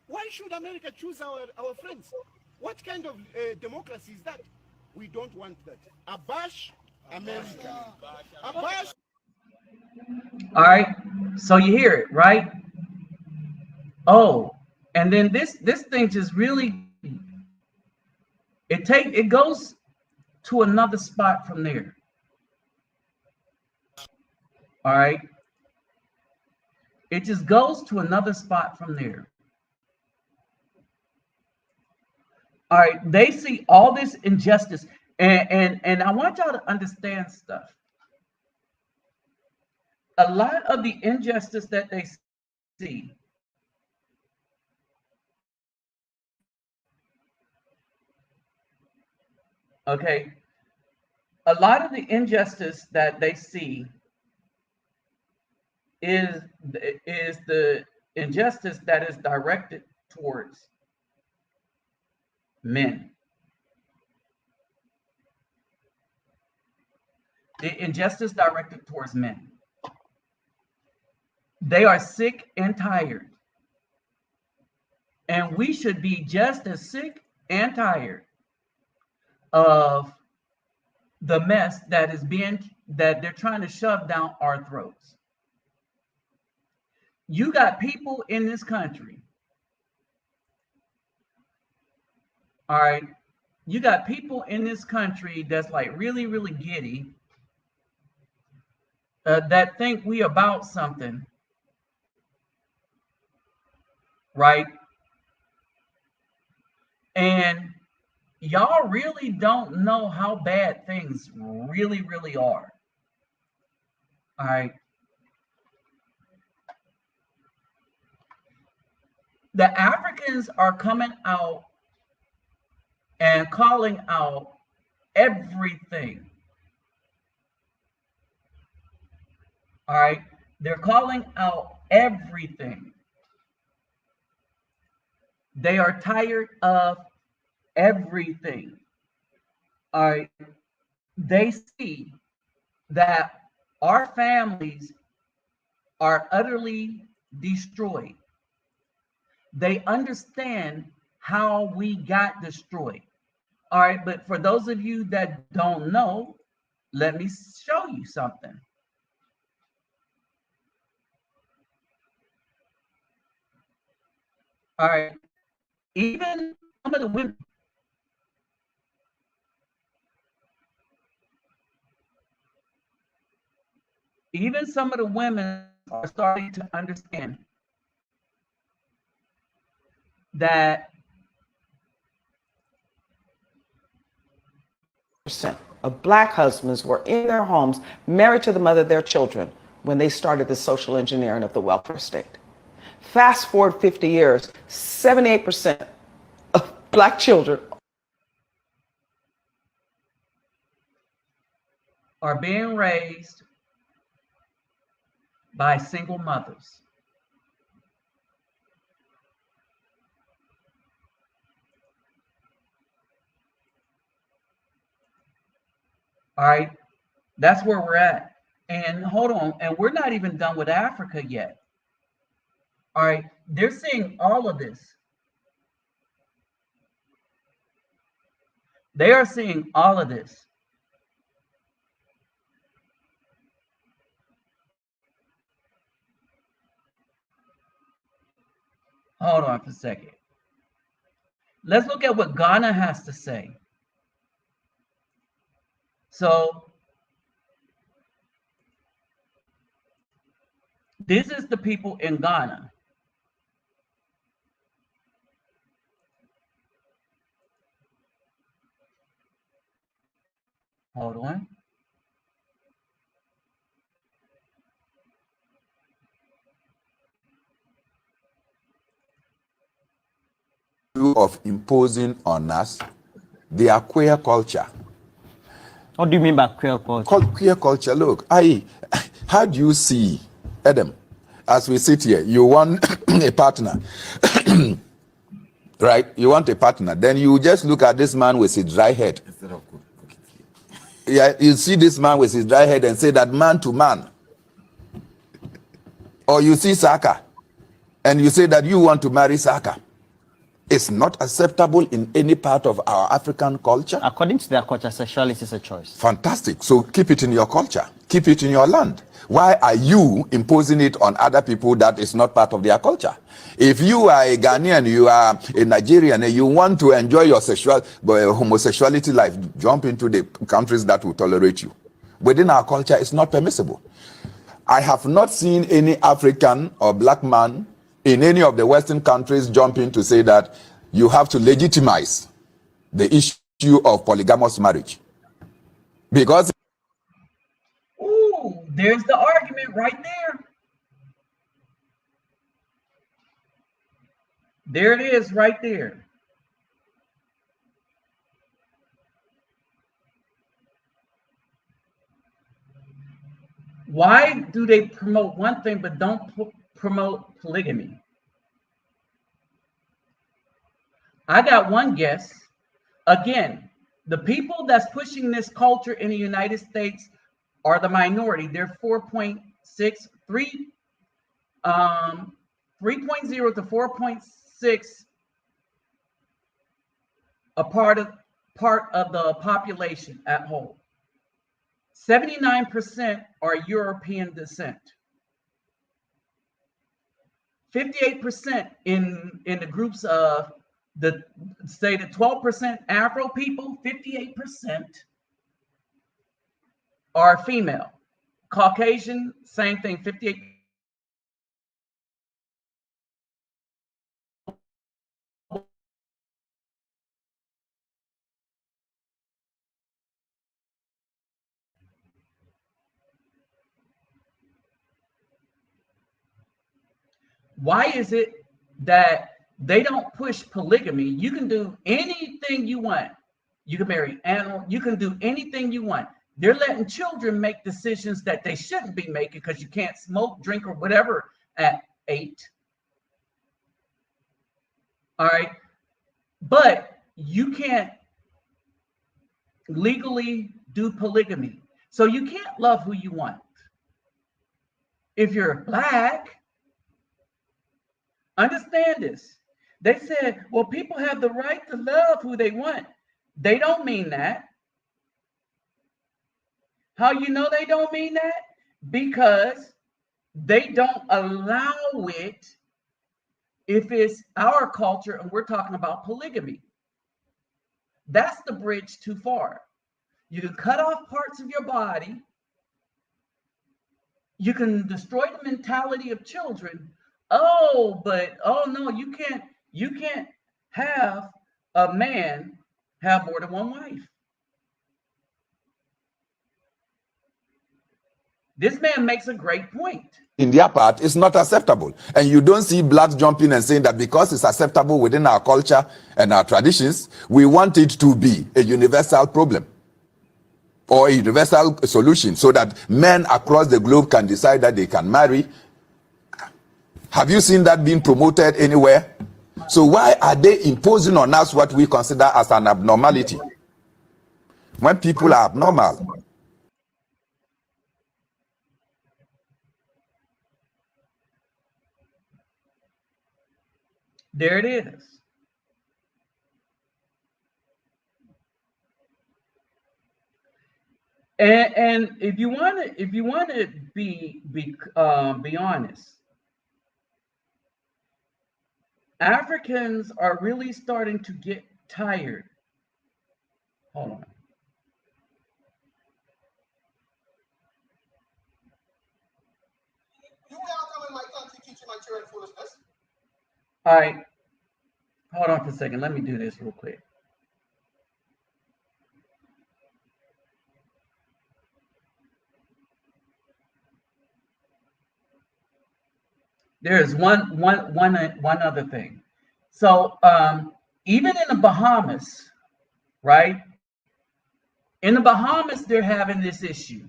Why should America choose our friends? What kind of democracy is that? We don't want that. Abash America. Abash. All right. So you hear it, right? Oh, and then this thing just really it goes to another spot from there. All right. It just goes to another spot from there. All right. They see all this injustice. And I want y'all to understand stuff. A lot of the injustice that they see okay, a lot of the injustice that they see is the injustice that is directed towards men. The injustice directed towards men. They are sick and tired. And we should be just as sick and tired of the mess that they're trying to shove down our throats. You got people in this country. All right. You got people in this country that's like really, really giddy, that think we about something, right? And y'all really don't know how bad things really, really are. All right. The Africans are coming out and calling out everything. All right. They're calling out everything. They are tired of everything. All right. They see that our families are utterly destroyed. They understand how we got destroyed. All right. But for those of you that don't know, let me show you something. All right. Even some of the women. Even some of the women are starting to understand that of black husbands were in their homes, married to the mother of their children, when they started the social engineering of the welfare state. Fast forward 50 years, 78% of black children are being raised by single mothers. All right, that's where we're at. And hold on, and we're not even done with Africa yet. All right, they're seeing all of this. They are seeing all of this. Hold on for a second. Let's look at what Ghana has to say. So, this is the people in Ghana. Hold on. Of imposing on us their queer culture. What do you mean by queer culture? Queer culture, look, how do you see, Adam, as we sit here, you want a partner, right? You want a partner. Then you just look at this man with his dry head. Instead of cooking. Yeah, you see this man with his dry head and say that man to man. Or you see Saka and you say that you want to marry Saka. It's not acceptable in any part of our African culture. According to their culture, sexuality is a choice. Fantastic. So keep it in your culture. Keep it in your land. Why are you imposing it on other people that is not part of their culture? If you are a Ghanaian, you are a Nigerian, and you want to enjoy your homosexuality life, jump into the countries that will tolerate you. Within our culture, it's not permissible. I have not seen any African or black man in any of the Western countries jump in to say that you have to legitimize the issue of polygamous marriage. Because ooh, there's the argument right there. There it is right there. Why do they promote one thing but don't promote polygamy? I got one guess. Again, the people that's pushing this culture in the United States are the minority. They're 3.0 to 4.6 a part of the population at whole. 79% are European descent. 58% in the groups of the 12% Afro people, 58% are female. Caucasian, same thing, 58%. Why is it that they don't push polygamy? You can do anything you want. You can marry animals. You can do anything you want. They're letting children make decisions that they shouldn't be making because you can't smoke, drink, or whatever at 8. All right. But you can't legally do polygamy. So you can't love who you want. If you're black, understand this. They said, well, people have the right to love who they want. They don't mean that. How you know they don't mean that? Because they don't allow it if it's our culture and we're talking about polygamy. That's the bridge too far. You can cut off parts of your body you can destroy the mentality of children. Oh, but oh no, you can't have a man have more than one wife. This man makes a great point. In their part, it's not acceptable. And you don't see blacks jumping and saying that because it's acceptable within our culture and our traditions, we want it to be a universal problem or a universal solution so that men across the globe can decide that they can marry. Have you seen that being promoted anywhere? So why are they imposing on us what we consider as an abnormality when people are abnormal? There it is. And if you want to be honest, Africans are really starting to get tired. Hold on. You are coming in my country teaching my children foolishness. All right, hold on for a second. Let me do this real quick. There is one other thing. So even in the Bahamas, right? In the Bahamas, they're having this issue.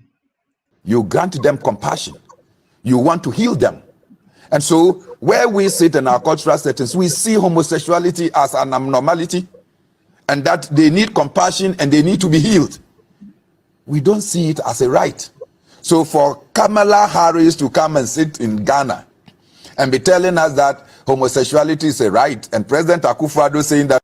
You grant them compassion. You want to heal them. And so where we sit in our cultural settings, we see homosexuality as an abnormality and that they need compassion and they need to be healed. We don't see it as a right. So for Kamala Harris to come and sit in Ghana and be telling us that homosexuality is a right, and President Akufo-Addo saying that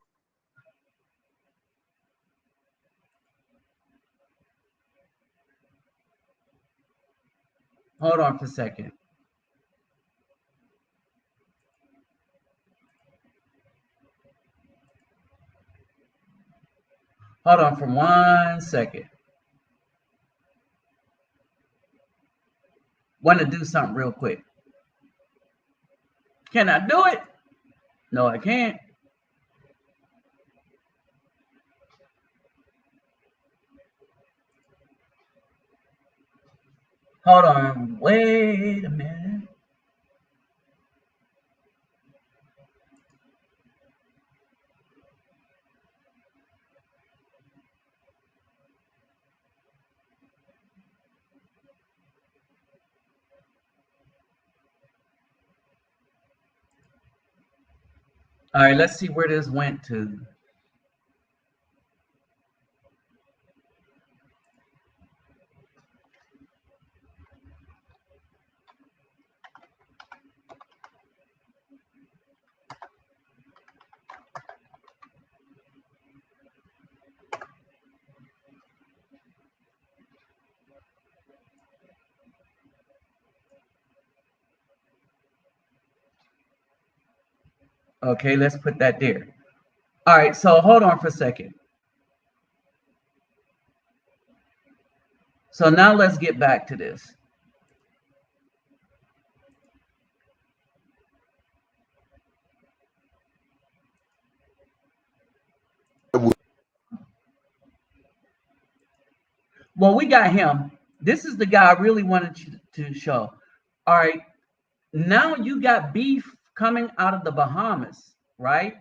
Hold on for a second. Hold on for 1 second. Want to do something real quick. Can I do it? No, I can't. Hold on. Wait a minute. All right, let's see where this went to. Okay, let's put that there. All right, so hold on for a second. So now let's get back to this. Well, we got him. This is the guy I really wanted you to show. All right, now you got beef coming out of the Bahamas, right?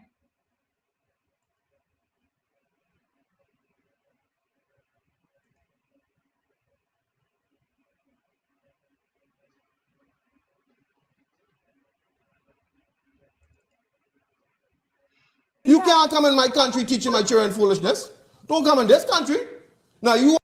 You can't come in my country teaching my children foolishness. Don't come in this country. Now you.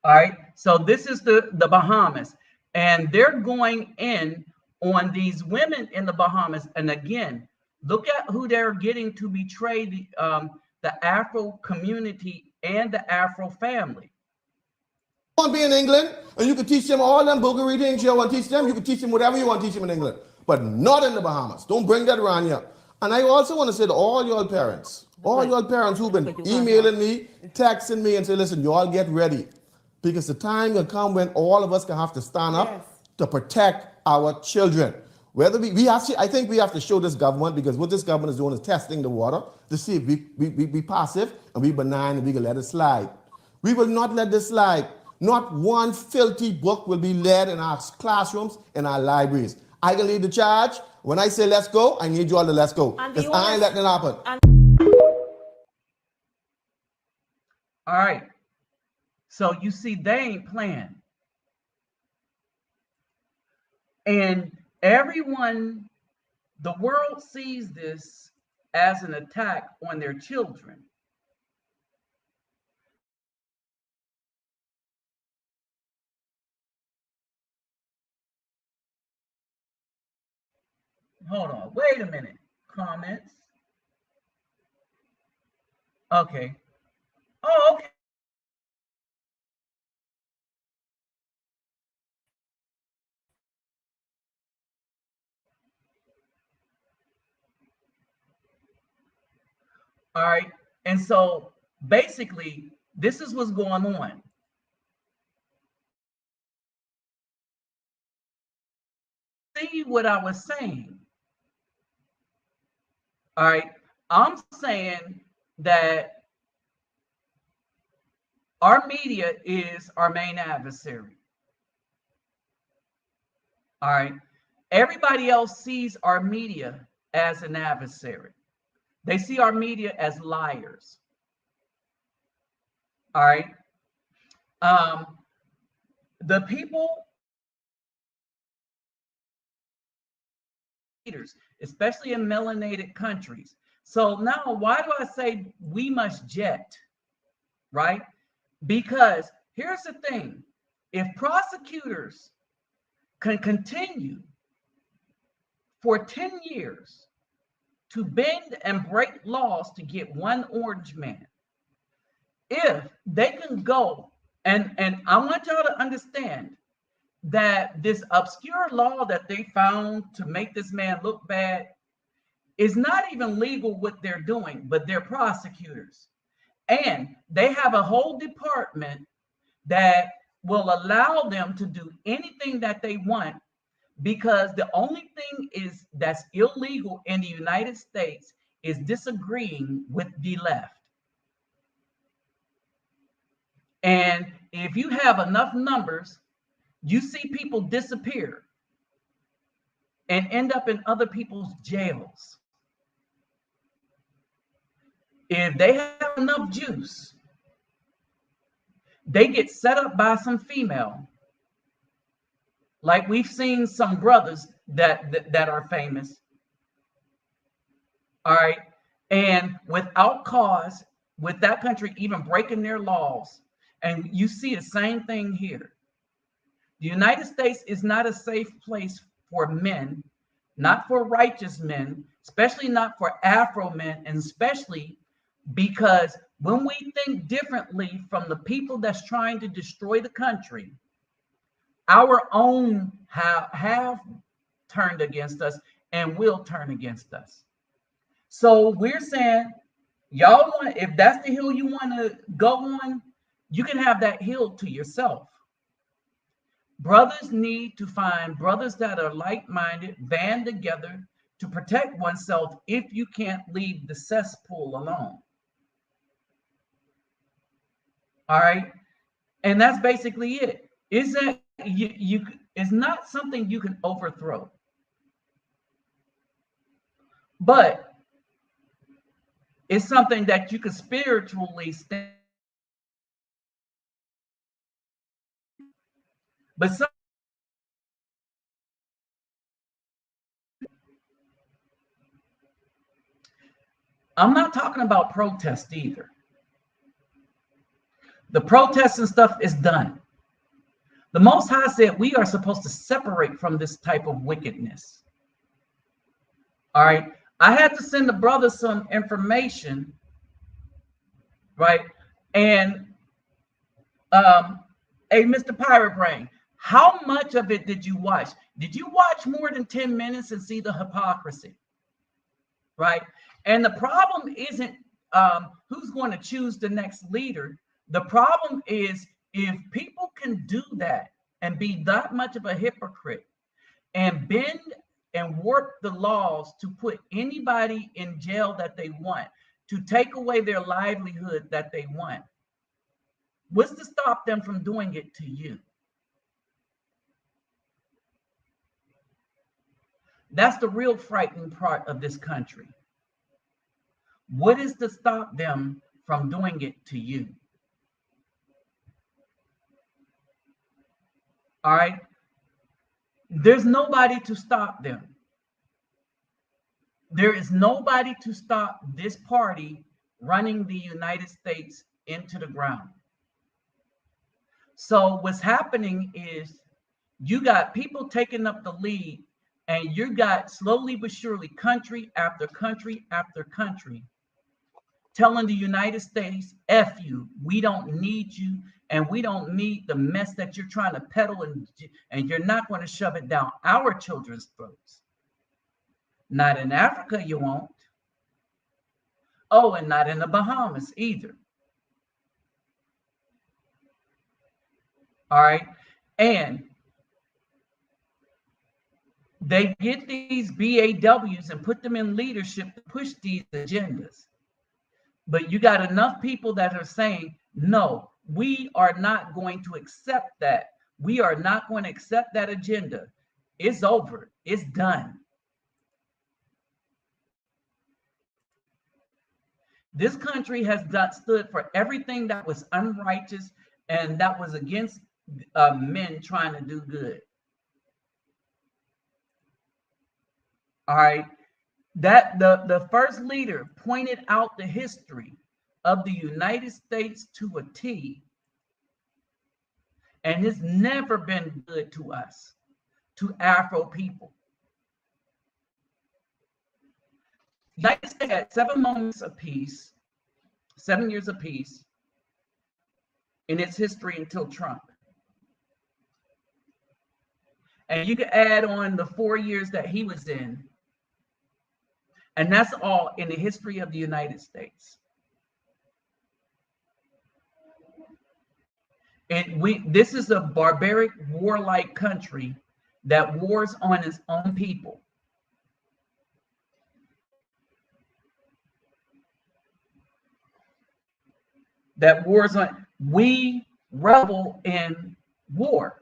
All right, so this is the Bahamas, and they're going in on these women in the Bahamas. And again, look at who they're getting to betray the Afro community and the Afro family. You want to be in England and you can teach them all them boogery things you want to teach them. You can teach them whatever you want to teach them in England, but not in the Bahamas. Don't bring that around here. And I also want to say to all your parents who've been emailing me, texting me, and say, listen, you all get ready. because the time will come when all of us can have to stand up Yes. to protect our children. Whether we actually, I think we have to show this government, because what this government is doing is testing the water to see if we passive and we benign and we can let it slide. We will not let this slide. Not one filthy book will be led in our classrooms, in our libraries. I can lead the charge. When I say let's go, I need you all to let's go. And the Because I ain't letting it happen. All right. So you see, they ain't playing. And everyone, the world sees this as an attack on their children. Hold on, wait a minute. Comments. Okay. Oh, okay. All right. And so basically, this is what's going on. See what I was saying? All right. I'm saying that our media is our main adversary. All right. Everybody else sees our media as an adversary. They see our media as liars. All right. The people, leaders, especially in melanated countries. So now, why do I say we must jet? Right? Because here's the thing: if prosecutors can continue for 10 years to bend and break laws to get one orange man, if they can go and I want y'all to understand that this obscure law that they found to make this man look bad is not even legal what they're doing, but they're prosecutors. And they have a whole department that will allow them to do anything that they want, because the only thing is that's illegal in the United States is disagreeing with the left. And if you have enough numbers, you see people disappear and end up in other people's jails. If they have enough juice, they get set up by some female. Like we've seen some brothers that are famous. All right. And without cause, with that country even breaking their laws. And you see the same thing here. The United States is not a safe place for men, not for righteous men, especially not for Afro men, and especially because when we think differently from the people that's trying to destroy the country, our own have turned against us and will turn against us. So we're saying, y'all want, if that's the hill you want to go on, you can have that hill to yourself. Brothers need to find brothers that are like-minded, band together to protect oneself if you can't leave the cesspool alone. All right. And that's basically it. Is that you it's not something you can overthrow. But it's something that you can spiritually stand. But I'm not talking about protest either. The protest and stuff is done. The Most High said we are supposed to separate from this type of wickedness. All right. I had to send the brothers some information, right? And hey, Mr. Pirate Brain, how much of it did you watch? Did you watch more than 10 minutes and see the hypocrisy? Right? And the problem isn't who's going to choose the next leader. The problem is if people can do that and be that much of a hypocrite and bend and warp the laws to put anybody in jail that they want, to take away their livelihood that they want, what's to stop them from doing it to you? That's the real frightening part of this country. What is to stop them from doing it to you? All right? There's nobody to stop them. There is nobody to stop this party running the United States into the ground. So what's happening is you got people taking up the lead, and you got slowly but surely country after country after country telling the United States, F you, we don't need you, and we don't need the mess that you're trying to peddle, and you're not going to shove it down our children's throats. Not in Africa, you won't. Oh, and not in the Bahamas either. All right. And they get these BAWs and put them in leadership to push these agendas. But you got enough people that are saying, no, we are not going to accept that. We are not going to accept that agenda. It's over. It's done. This country has stood for everything that was unrighteous and that was against men trying to do good. All right. That the first leader pointed out the history of the United States to a T, and it's never been good to us, to Afro people. The United States had 7 moments of peace, 7 years of peace in its history until Trump. And you can add on the 4 years that he was in, and that's all in the history of the United States. And this is a barbaric, warlike country that wars on its own people. That wars on, we revel in war.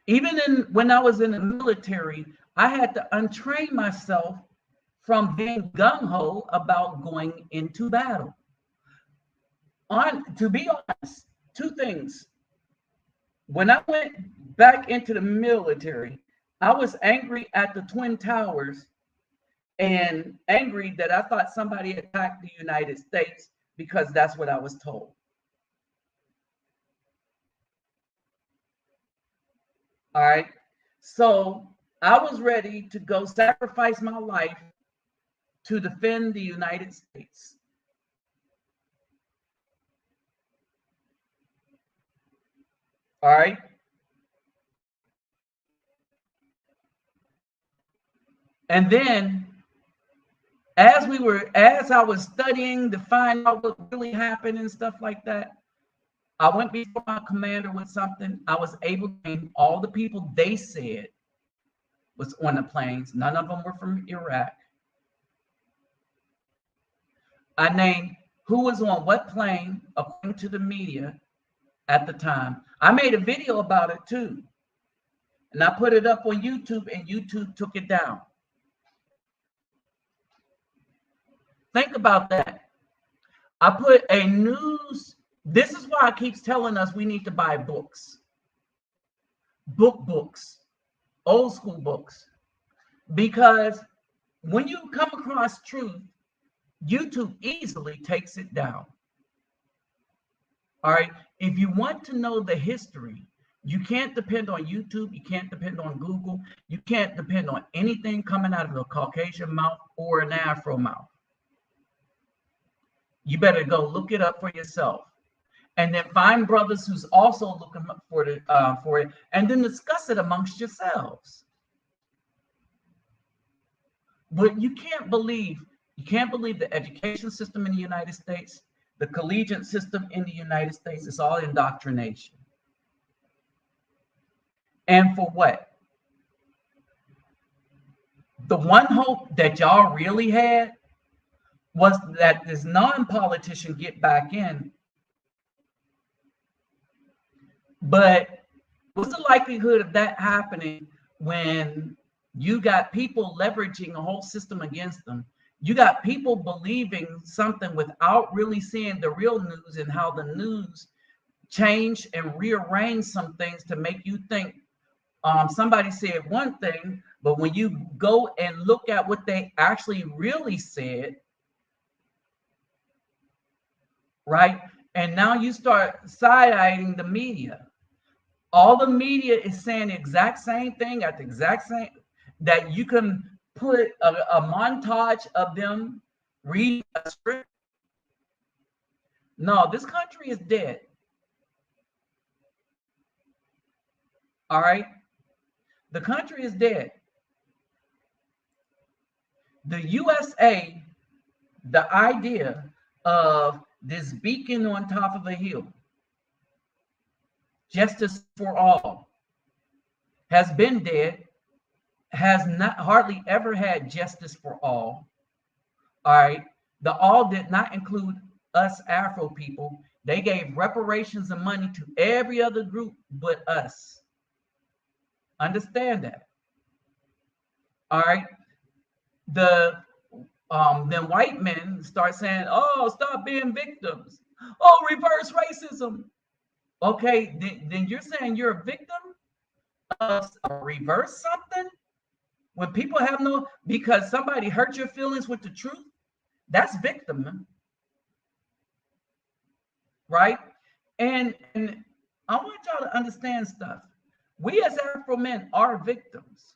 Even when I was in the military, I had to untrain myself from being gung-ho about going into battle. To be honest, 2 things. When I went back into the military, I was angry at the Twin Towers and angry that I thought somebody attacked the United States because that's what I was told. All right. So I was ready to go sacrifice my life to defend the United States. All right. And then as I was studying to find out what really happened and stuff like that, I went before my commander with something. I was able to name all the people they said was on the planes. None of them were from Iraq. I named who was on what plane according to the media at the time. I made a video about it too. And I put it up on YouTube, and YouTube took it down. Think about that. I put a news. This is why it keeps telling us we need to buy books. Books. Old school books. Because when you come across truth, YouTube easily takes it down. All right. If you want to know the history, you can't depend on YouTube. You can't depend on Google. You can't depend on anything coming out of a Caucasian mouth or an Afro mouth. You better go look it up for yourself, and then find brothers who's also looking for it, and then discuss it amongst yourselves. But you can't believe the education system in the United States, the collegiate system in the United States. It's all indoctrination. And for what? The one hope that y'all really had was that this non-politician get back in. But what's the likelihood of that happening when you got people leveraging a whole system against them? You got people believing something without really seeing the real news and how the news change and rearrange some things to make you think somebody said one thing, but when you go and look at what they actually really said, right? And now you start side-eyeing the media. All the media is saying the exact same thing at the exact same, that you can put a montage of them reading a script. No, this country is dead. All right? The country is dead. The USA, the idea of this beacon on top of a hill, justice for all, has been dead, has not hardly ever had justice for all. All right. The all did not include us Afro people. They gave reparations and money to every other group but us. Understand that. All right. Then white men start saying, oh, stop being victims. Oh, reverse racism. Okay, then you're saying you're a victim of reverse something? When people have no, because somebody hurt your feelings with the truth, that's victim, right? And I want y'all to understand stuff. We as Afro men are victims,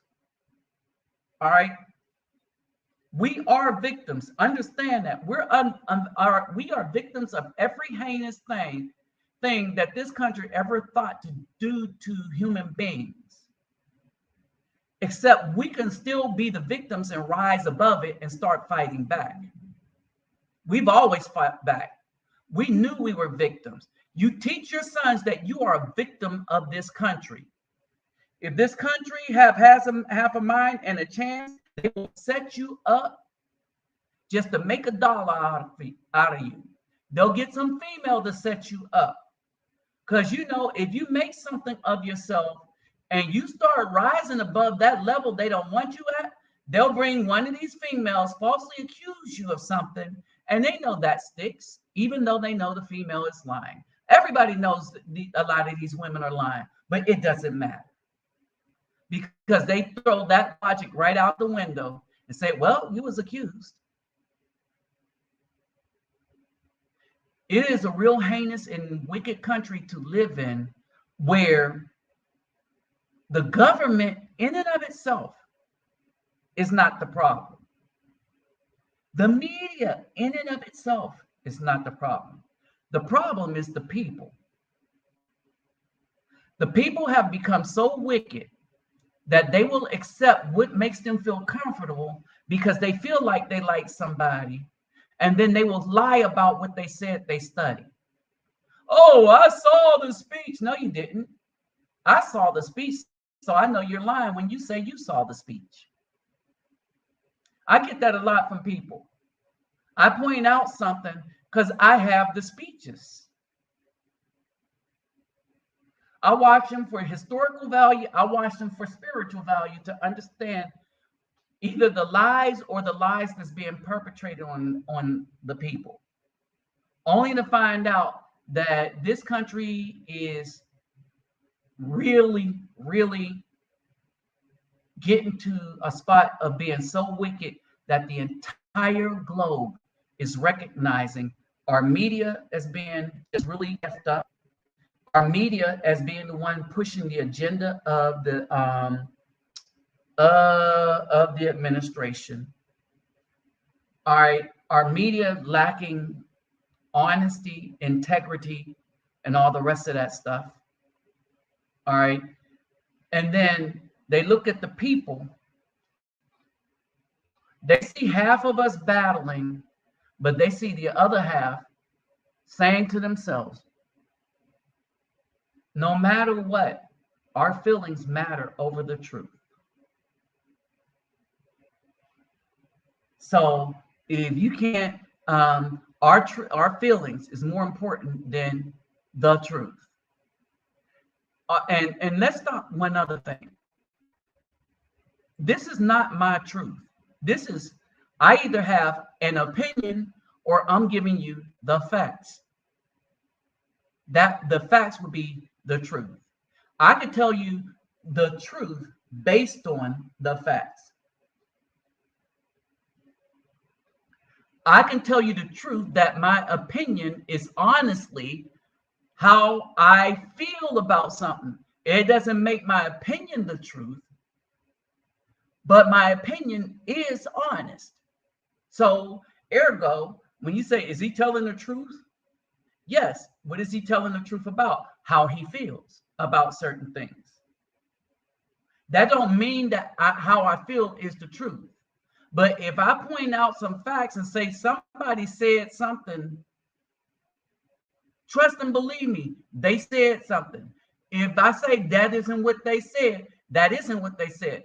all right? We are victims. Understand that. We are victims of every heinous thing that this country ever thought to do to human beings. Except we can still be the victims and rise above it and start fighting back. We've always fought back. We knew we were victims. You teach your sons that you are a victim of this country. If this country has a mind and a chance, they will set you up just to make $1 out of you. They'll get some female to set you up. Because you know, if you make something of yourself and you start rising above that level they don't want you at, they'll bring one of these females, falsely accuse you of something, and they know that sticks, even though they know the female is lying. Everybody knows a lot of these women are lying, but it doesn't matter. Because they throw that logic right out the window and say, well, you was accused. It is a real heinous and wicked country to live in, where the government in and of itself is not the problem. The media in and of itself is not the problem. The problem is the people. The people have become so wicked that they will accept what makes them feel comfortable because they feel like they like somebody. And then they will lie about what they said they studied. Oh, I saw the speech. No, you didn't. I saw the speech, so I know you're lying when you say you saw the speech. I get that a lot from people. I point out something because I have the speeches. I watch them for historical value. I watch them for spiritual value to understand either the lies or the lies that's being perpetrated on the people. Only to find out that this country is really, really getting to a spot of being so wicked that the entire globe is recognizing our media as being just really effed up. Our media as being the one pushing the agenda of the administration. All right, our media lacking honesty, integrity, and all the rest of that stuff. All right, and then they look at the people. They see half of us battling, but they see the other half saying to themselves, no matter what, our feelings matter over the truth. So if you can't, our feelings is more important than the truth. And let's stop one other thing. This is not my truth. This is, I either have an opinion or I'm giving you the facts. That the facts would be the truth. I could tell you the truth based on the facts. I can tell you the truth that my opinion is honestly how I feel about something. It doesn't make my opinion the truth, but my opinion is honest. So, ergo, when you say, is he telling the truth? Yes. What is he telling the truth about? How he feels about certain things. That don't mean that how I feel is the truth. But if I point out some facts and say somebody said something, trust and believe me, they said something. If I say that isn't what they said, that isn't what they said.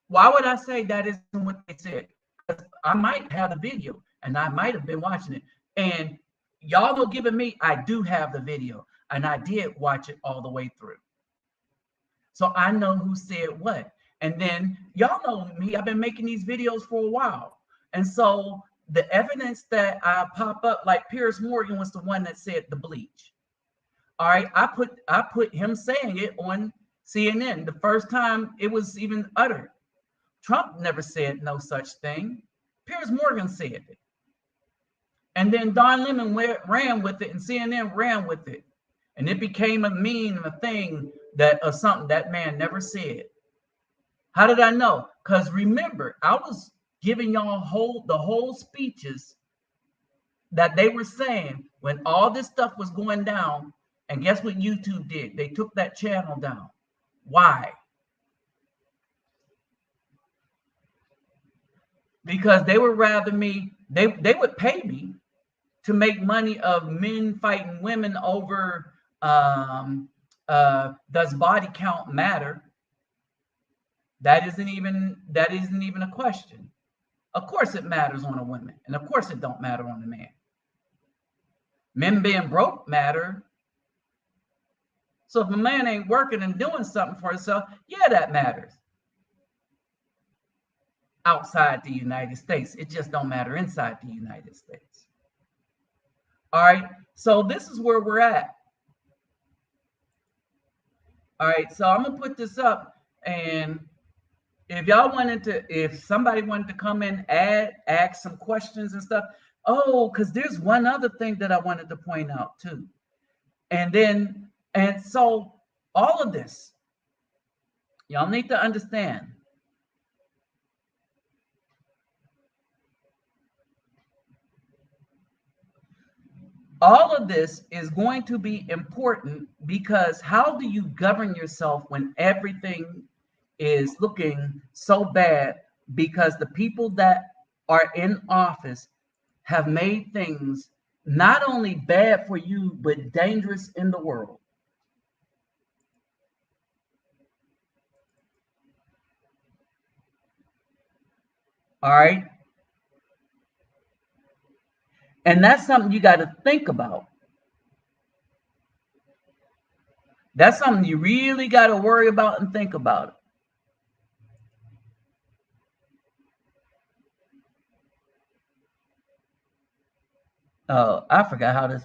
Why would I say that isn't what they said? Because I might have the video and I might have been watching it. And y'all are giving me, I do have the video and I did watch it all the way through. So I know who said what. And then y'all know me, I've been making these videos for a while. And so the evidence that I pop up, like Piers Morgan was the one that said the bleach. All right, I put him saying it on CNN the first time it was even uttered. Trump never said no such thing. Piers Morgan said it. And then Don Lemon ran with it and CNN ran with it. And it became a meme, a thing that of something that man never said. How did I know? Because remember, I was giving y'all the whole speeches that they were saying when all this stuff was going down. And guess what YouTube did? They took that channel down. Why? Because they would rather me, they would pay me to make money of men fighting women over does body count matter? That isn't even a question. Of course it matters on a woman, and of course it don't matter on a man. Men being broke matter. So if a man ain't working and doing something for himself, yeah, that matters. Outside the United States, it just don't matter inside the United States. All right, so this is where we're at. All right, so I'm gonna put this up, and if y'all wanted to, if somebody wanted to come in, ask some questions and stuff. Oh, because there's one other thing that I wanted to point out too. And so all of this, y'all need to understand. All of this is going to be important because how do you govern yourself when everything is looking so bad? Because the people that are in office have made things not only bad for you, but dangerous in the world. All right. And that's something you got to think about. That's something you really got to worry about and think about it. Oh, I forgot how this.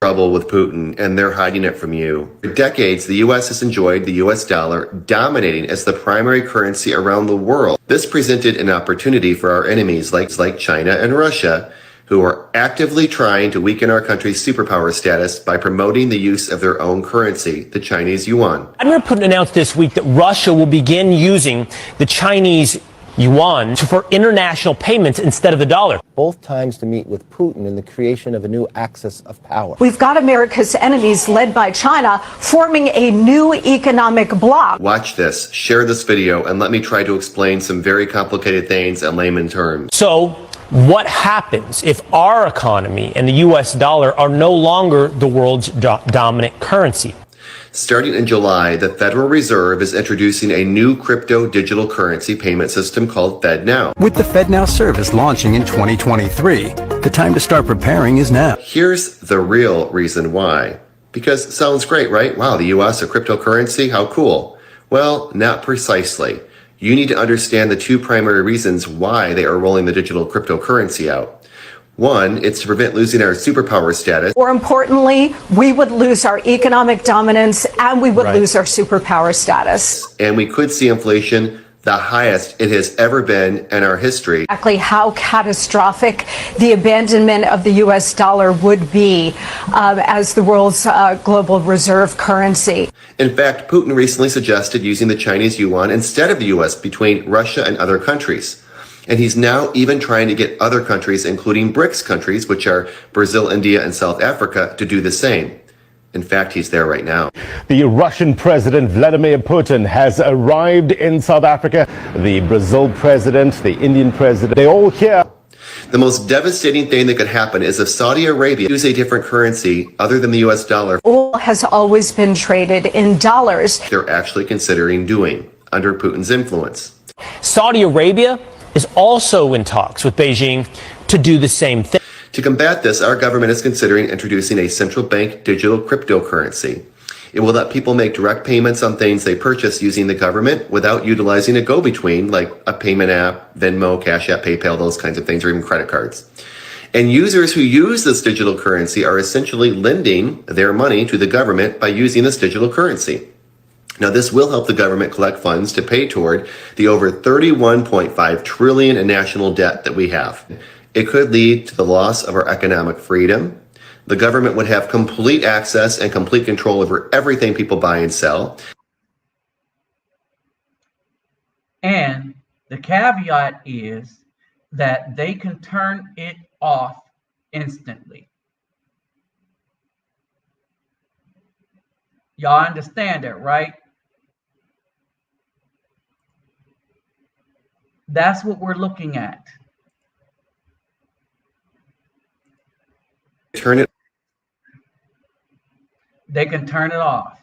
Trouble with Putin, and they're hiding it from you. For decades, the U.S. has enjoyed the U.S. dollar dominating as the primary currency around the world. This presented an opportunity for our enemies like China and Russia, who are actively trying to weaken our country's superpower status by promoting the use of their own currency, the Chinese yuan. Vladimir Putin announced this week that Russia will begin using the Chinese yuan for international payments instead of the dollar. Both times to meet with Putin in the creation of a new axis of power. We've got America's enemies led by China forming a new economic bloc. Watch this, share this video, and let me try to explain some very complicated things in layman terms. So What happens if our economy and the US dollar are no longer the world's dominant currency? Starting in July, the Federal Reserve is introducing a new crypto digital currency payment system called FedNow. With the FedNow service launching in 2023, the time to start preparing is now. Here's the real reason why. Because it sounds great, right? Wow, the US, a cryptocurrency, how cool. Well, not precisely. You need to understand the two primary reasons why they are rolling the digital cryptocurrency out. One, it's to prevent losing our superpower status. Or importantly, we would lose our economic dominance and we would lose our superpower status. And we could see inflation the highest it has ever been in our history. Exactly how catastrophic the abandonment of the U.S. dollar would be as the world's global reserve currency. In fact, Putin recently suggested using the Chinese yuan instead of the U.S. between Russia and other countries. And he's now even trying to get other countries, including BRICS countries, which are Brazil, India, and South Africa, to do the same. In fact, he's there right now. The Russian President Vladimir Putin has arrived in South Africa. The Brazil president, the Indian president, they all here. The most devastating thing that could happen is if Saudi Arabia uses a different currency other than the US dollar. Oil has always been traded in dollars. They're actually considering doing under Putin's influence. Saudi Arabia is also in talks with Beijing to do the same thing. To combat this, our government is considering introducing a central bank digital cryptocurrency. It will let people make direct payments on things they purchase using the government without utilizing a go-between like a payment app, Venmo, Cash App, PayPal, those kinds of things, or even credit cards. And users who use this digital currency are essentially lending their money to the government by using this digital currency. Now, this will help the government collect funds to pay toward the over $31.5 trillion in national debt that we have. It could lead to the loss of our economic freedom. The government would have complete access and complete control over everything people buy and sell. And the caveat is that they can turn it off instantly. Y'all understand that, right? That's what we're looking at. Turn it. They can turn it off.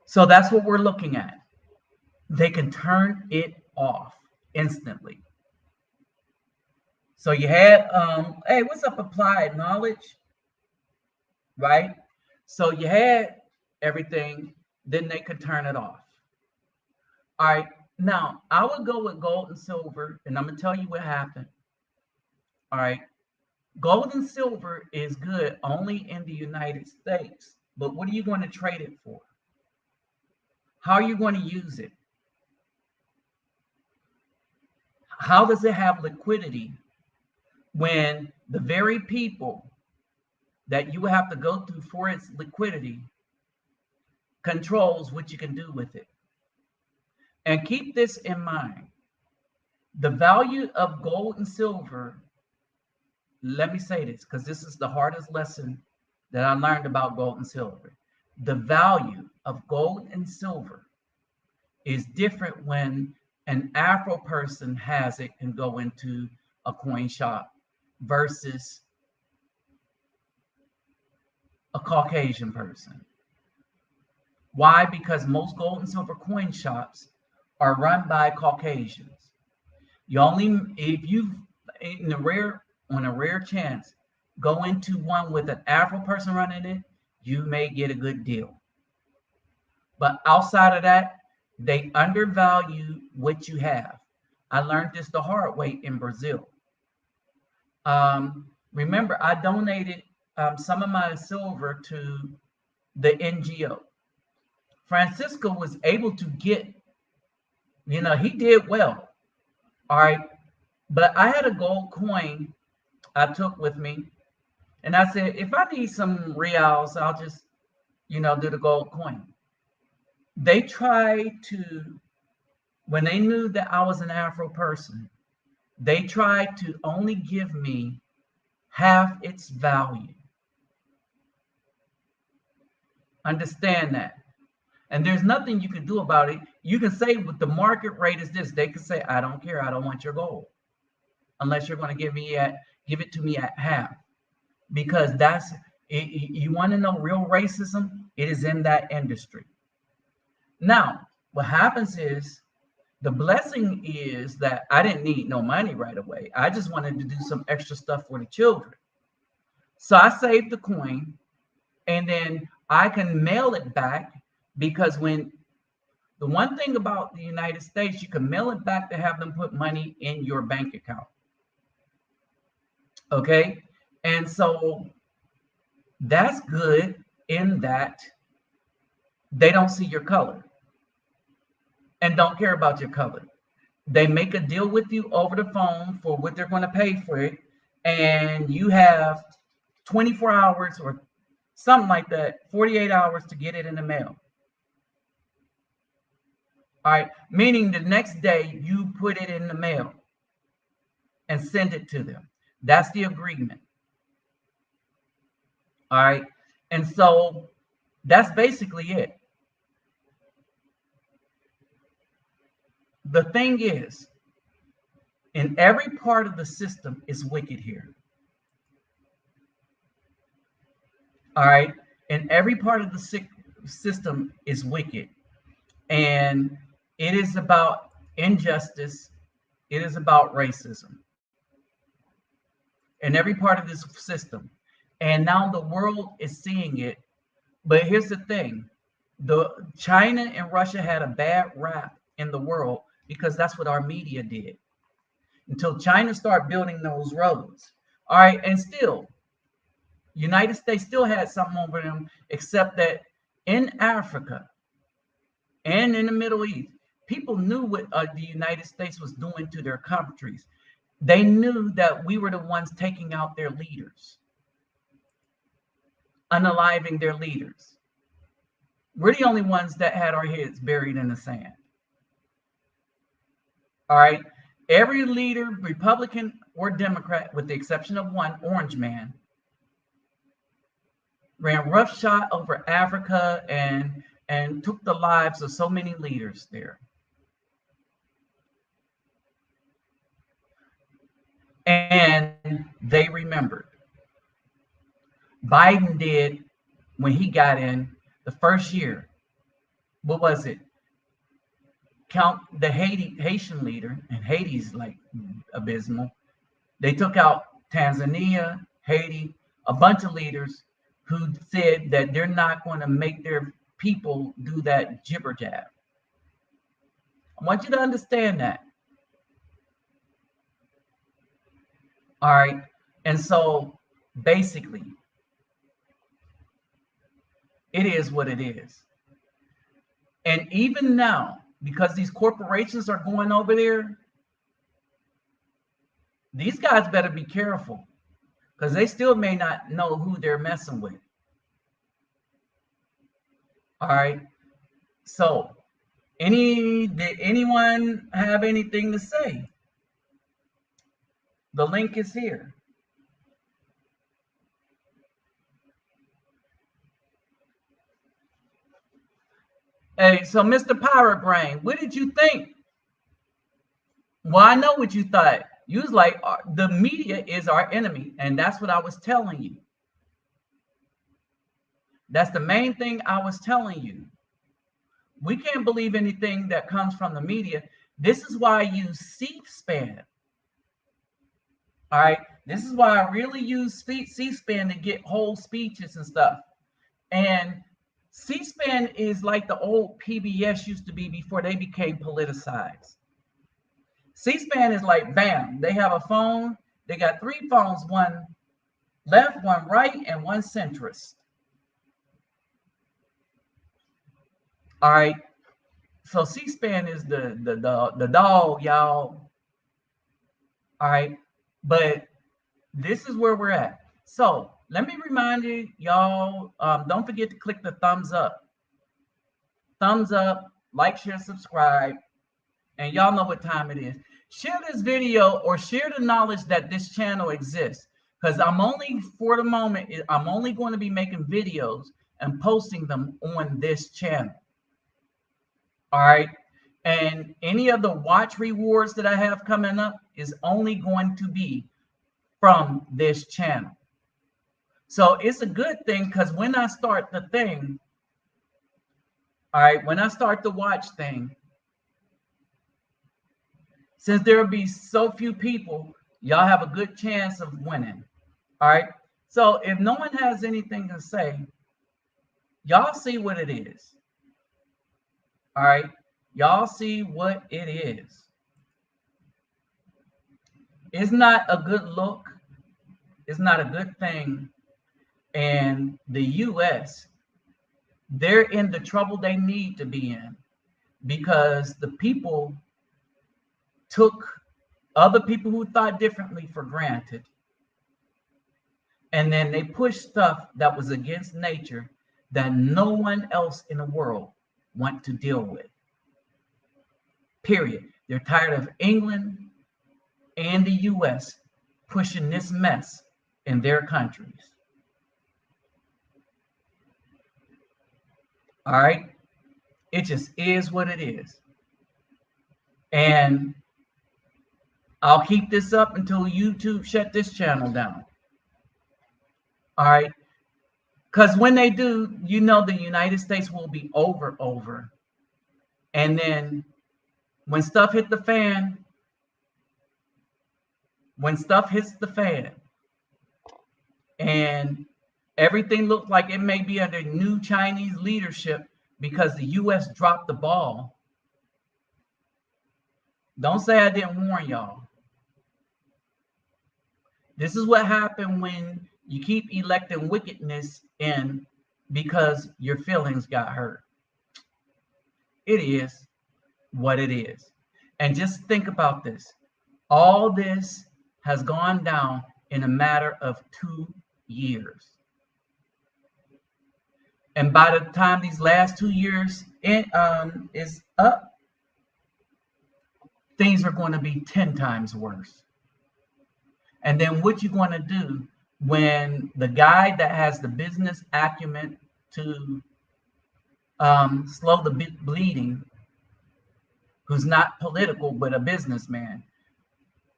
So that's what we're looking at. They can turn it off instantly. So you had, hey, what's up, applied knowledge? Right? So you had everything, then they could turn it off. All right, now I would go with gold and silver, and I'm gonna tell you what happened. All right, gold and silver is good only in the United States, but what are you going to trade it for? How are you going to use it? How does it have liquidity when the very people that you have to go through for its liquidity controls what you can do with it? And keep this in mind. The value of gold and silver, let me say this, because this is the hardest lesson that I learned about gold and silver. The value of gold and silver is different when an Afro person has it and go into a coin shop versus a Caucasian person. Why? Because most gold and silver coin shops are run by Caucasians. You only, if you, on a rare chance, go into one with an Afro person running it, you may get a good deal. But outside of that, they undervalue what you have. I learned this the hard way in Brazil. Remember, I donated some of my silver to the NGO. Francisco was able to get, he did well. All right. But I had a gold coin I took with me. And I said, if I need some reals, I'll just, do the gold coin. They tried to, when they knew that I was an Afro person, they tried to only give me half its value. Understand that. And there's nothing you can do about it. You can say what the market rate is this. They can say, I don't care. I don't want your gold unless you're going to give it to me at half. Because that's it, you want to know real racism? It is in that industry. Now, what happens is the blessing is that I didn't need no money right away. I just wanted to do some extra stuff for the children. So I saved the coin, and then I can mail it back, because when the one thing about the United States, you can mail it back to have them put money in your bank account. Okay. And so that's good in that they don't see your color and don't care about your color. They make a deal with you over the phone for what they're going to pay for it. And you have 24 hours or something like that, 48 hours to get it in the mail. All right. Meaning the next day you put it in the mail and send it to them. That's the agreement. All right. And so that's basically it. The thing is, in every part of the system is wicked here. All right. In every part of the system is wicked. And it is about injustice. It is about racism. In every part of this system. And now the world is seeing it. But here's the thing. China and Russia had a bad rap in the world because that's what our media did. Until China started building those roads. All right. And still, United States still had something over them, except that in Africa and in the Middle East, people knew what the United States was doing to their countries. They knew that we were the ones taking out their leaders, unaliving their leaders. We're the only ones that had our heads buried in the sand. All right. Every leader, Republican or Democrat, with the exception of one, Orange Man, ran roughshod over Africa and took the lives of so many leaders there. And they remembered. Biden did when he got in the first year. What was it? Count the Haitian leader, and Haiti's like abysmal. They took out Tanzania, Haiti, a bunch of leaders who said that they're not going to make their people do that jibber jab. I want you to understand that. All right. And so basically, it is what it is. And even now, because these corporations are going over there, these guys better be careful, because they still may not know who they're messing with. All right. So, did anyone have anything to say? The link is here. Hey, so Mr. Pirate Brain, what did you think? Well, I know what you thought. You was like, the media is our enemy, and that's what I was telling you. That's the main thing I was telling you. We can't believe anything that comes from the media. This is why I use C-SPAN. All right. This is why I really use C-SPAN to get whole speeches and stuff. And C-SPAN is like the old PBS used to be before they became politicized. C-SPAN is like, bam, they have a phone. They got 3 phones, one left, one right, and one centrist. All right. So C-SPAN is the dog, y'all. All right. But this is where we're at. So let me remind you, y'all, don't forget to click the thumbs up. Thumbs up, like, share, subscribe. And y'all know what time it is. Share this video or share the knowledge that this channel exists. Because for the moment, I'm only going to be making videos and posting them on this channel. All right. And any of the watch rewards that I have coming up is only going to be from this channel. So it's a good thing, because when I start the thing, all right, when I start the watch thing, since there will be so few people, y'all have a good chance of winning. All right. So if no one has anything to say, y'all see what it is. All right. Y'all see what it is. It's not a good look. It's not a good thing. And the U.S., they're in the trouble they need to be in, because the people took other people who thought differently for granted. And then they pushed stuff that was against nature that no one else in the world want to deal with. Period. They're tired of England and the U.S. pushing this mess in their countries. All right. It just is what it is. And I'll keep this up until YouTube shut this channel down. All right. Because when they do, you know, the United States will be over. And then when stuff hits the fan, and everything looks like it may be under new Chinese leadership because the U.S. dropped the ball. Don't say I didn't warn y'all. This is what happened when you keep electing wickedness in because your feelings got hurt. It is what it is. And just think about this. All this has gone down in a matter of 2 years. And by the time these last 2 years is up, things are going to be 10 times worse. And then what you're going to do when the guy that has the business acumen to slow the bleeding, who's not political but a businessman,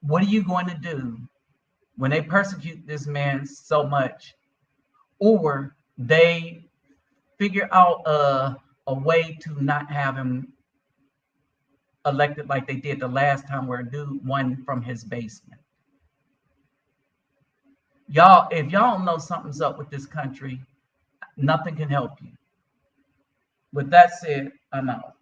what are you going to do when they persecute this man so much, or they figure out a way to not have him elected like they did the last time, where a dude won from his basement? Y'all, if y'all know something's up with this country, nothing can help you. With that said, I'm out.